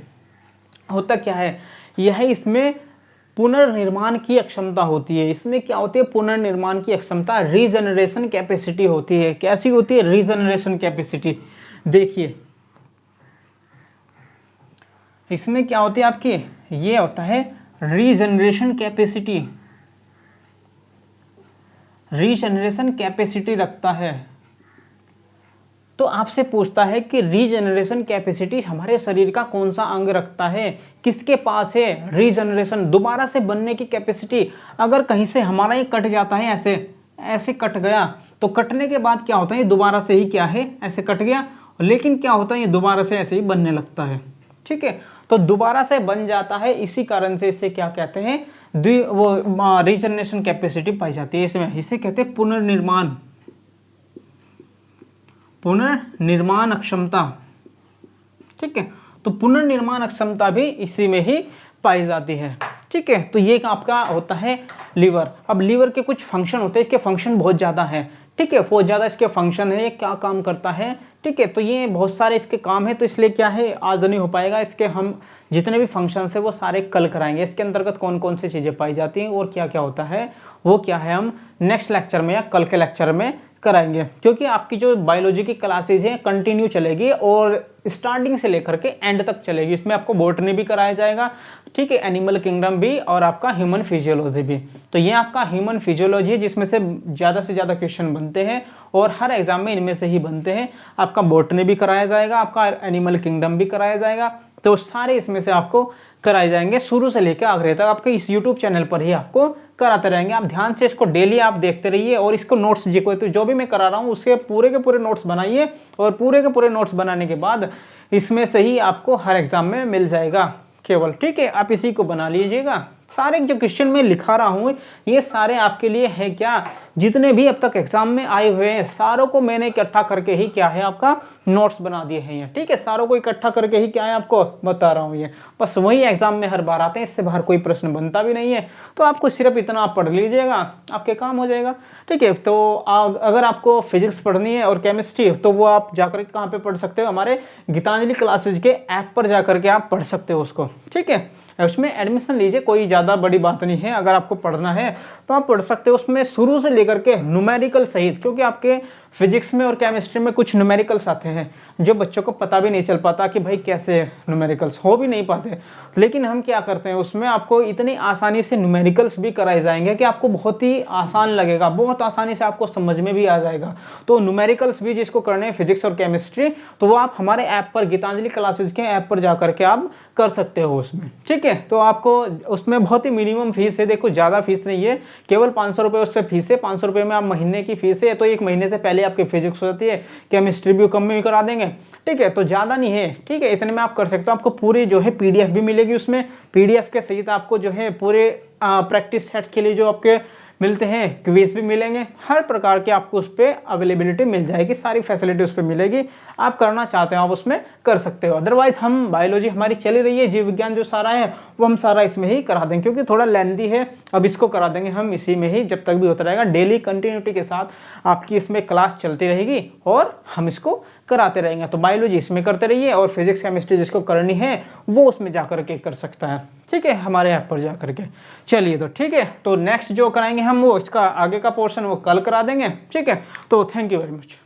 होता क्या है, यह इसमें पुनर्निर्माण की अक्षमता होती है। इसमें क्या होती है, पुनर्निर्माण की अक्षमता, रीजनरेशन कैपेसिटी होती है। कैसी होती है, रीजनरेशन कैपेसिटी। देखिए इसमें क्या होती है आपकी, ये होता है रीजनरेशन कैपेसिटी, रीजनरेशन कैपेसिटी रखता है। तो आपसे पूछता है कि रीजनरेशन कैपेसिटी हमारे शरीर का कौन सा अंग रखता है, किसके पास है रीजनरेशन, दोबारा से बनने की कैपेसिटी। अगर कहीं से हमारा ये कट जाता है, ऐसे ऐसे कट गया, तो कटने के बाद क्या होता है, ये दोबारा से ही क्या है, ऐसे कट गया, लेकिन क्या होता है, ये दोबारा से ऐसे ही बनने लगता है। ठीक है, तो दोबारा से बन जाता है, इसी कारण से इसे क्या कहते हैं, वो रीजनरेशन कैपेसिटी पाई जाती है इसमें। इसे कहते हैं पुनर्निर्माण, पुनर्निर्माण अक्षमता। ठीक है, तो पुनर्निर्माण अक्षमता भी इसी में ही पाई जाती है। ठीक है, तो ये आपका होता है लीवर। अब लीवर के कुछ फंक्शन होते हैं, इसके फंक्शन बहुत ज़्यादा हैं। ठीक है, बहुत ज़्यादा इसके फंक्शन है, ये क्या काम करता है। ठीक है, तो ये बहुत सारे इसके काम है, तो इसलिए क्या है, आज नहीं हो पाएगा। इसके हम जितने भी फंक्शन है वो सारे कल कराएंगे। इसके अंतर्गत कौन कौन सी चीज़ें पाई जाती हैं और क्या क्या होता है, वो क्या है हम नेक्स्ट लेक्चर में या कल के लेक्चर में कराएंगे, क्योंकि आपकी जो बायोलॉजी की क्लासेज हैं कंटिन्यू चलेगी और स्टार्टिंग से लेकर के एंड तक चलेगी। इसमें आपको बॉटनी भी कराया जाएगा, ठीक है, एनिमल किंगडम भी और आपका ह्यूमन फिजियोलॉजी भी। तो ये आपका ह्यूमन फिजियोलॉजी है जिसमें से ज़्यादा क्वेश्चन बनते हैं और हर एग्जाम में इनमें से ही बनते हैं। आपका बॉटनी भी कराया जाएगा, आपका एनिमल किंगडम भी कराया जाएगा, तो सारे इसमें से आपको कराए जाएंगे शुरू से लेकर आखिर तक आपके इस यूट्यूब चैनल पर ही आपको कराते रहेंगे। आप ध्यान से इसको डेली आप देखते रहिए और इसको नोट्स तो जो भी मैं करा रहा हूँ उसके पूरे के पूरे नोट्स बनाइए और पूरे के पूरे नोट्स बनाने के बाद इसमें से ही आपको हर एग्जाम में मिल जाएगा केवल, ठीक है। आप इसी को बना लीजिएगा। सारे जो क्वेश्चन में लिखा रहा हूँ ये सारे आपके लिए है क्या, जितने भी अब तक एग्जाम में आए हुए हैं सारों को मैंने इकट्ठा करके ही क्या है आपका नोट्स बना दिए हैं ये, ठीक है। सारों को इकट्ठा करके ही क्या है आपको बता रहा हूँ ये, बस वही एग्जाम में हर बार आते हैं, इससे बाहर कोई प्रश्न बनता भी नहीं है। तो आपको सिर्फ इतना आप पढ़ लीजिएगा, आपके काम हो जाएगा, ठीक है। तो अगर आपको फिजिक्स पढ़नी है और केमिस्ट्री तो वो आप जाकर कहाँ पे पढ़ सकते हो, हमारे गीतांजलि क्लासेज के ऐप पर जाकर के आप पढ़ सकते हो उसको, ठीक है। उसमें एडमिशन लीजिए, कोई ज़्यादा बड़ी बात नहीं है। अगर आपको पढ़ना है तो आप पढ़ सकते हो उसमें शुरू से लेकर के न्यूमेरिकल सहित, क्योंकि आपके फिजिक्स में और केमिस्ट्री में कुछ न्यूमेरिकल्स आते हैं जो बच्चों को पता भी नहीं चल पाता कि भाई कैसे न्यूमेरिकल्स हो भी नहीं पाते, लेकिन हम क्या करते हैं उसमें आपको इतनी आसानी से न्यूमेरिकल्स भी कराए जाएंगे कि आपको बहुत ही आसान लगेगा, बहुत आसानी से आपको समझ में भी आ जाएगा। तो न्यूमेरिकल्स भी जिसको करने हैं फिजिक्स और केमिस्ट्री, तो वो आप हमारे ऐप पर गीतांजलि क्लासेज के ऐप पर जाकर के आप कर सकते हो उसमें, ठीक है। तो आपको उसमें बहुत ही मिनिमम फीस है, देखो ज़्यादा फीस नहीं है, केवल 500 रुपये उस पर फीस है। 500 रुपये में आप महीने की फीस है, तो एक महीने से पहले आपकी फिजिक्स हो जाती है, केमिस्ट्री भी कम में करा देंगे, ठीक है। तो ज़्यादा नहीं है, ठीक है, इतने में आप कर सकते हो। आपको पूरी जो है PDF भी मिलेगी उसमें, PDF के सहित आपको जो है पूरे प्रैक्टिस सेट्स के लिए जो आपके मिलते हैं क्विज भी मिलेंगे, हर प्रकार के आपको उस पर अवेलेबिलिटी मिल जाएगी, सारी फैसिलिटी उस पर मिलेगी। आप करना चाहते हो आप उसमें कर सकते हो। अदरवाइज हम बायोलॉजी हमारी चली रही है, जीव विज्ञान जो सारा है वो हम सारा इसमें ही करा देंगे, क्योंकि थोड़ा लेंथी है। अब इसको करा देंगे हम इसी में ही, जब तक भी होता रहेगा डेली कंटिन्यूटी के साथ आपकी इसमें क्लास चलती रहेगी और हम इसको कराते रहेंगे। तो बायोलॉजी इसमें करते रहिए और फिजिक्स केमिस्ट्री जिसको करनी है वो उसमें जाकर के कर सकता है, ठीक है, हमारे ऐप पर जाकर के। चलिए तो ठीक है, तो नेक्स्ट जो कराएंगे हम वो इसका आगे का पोर्शन वो कल करा देंगे, ठीक है। तो थैंक यू वेरी मच।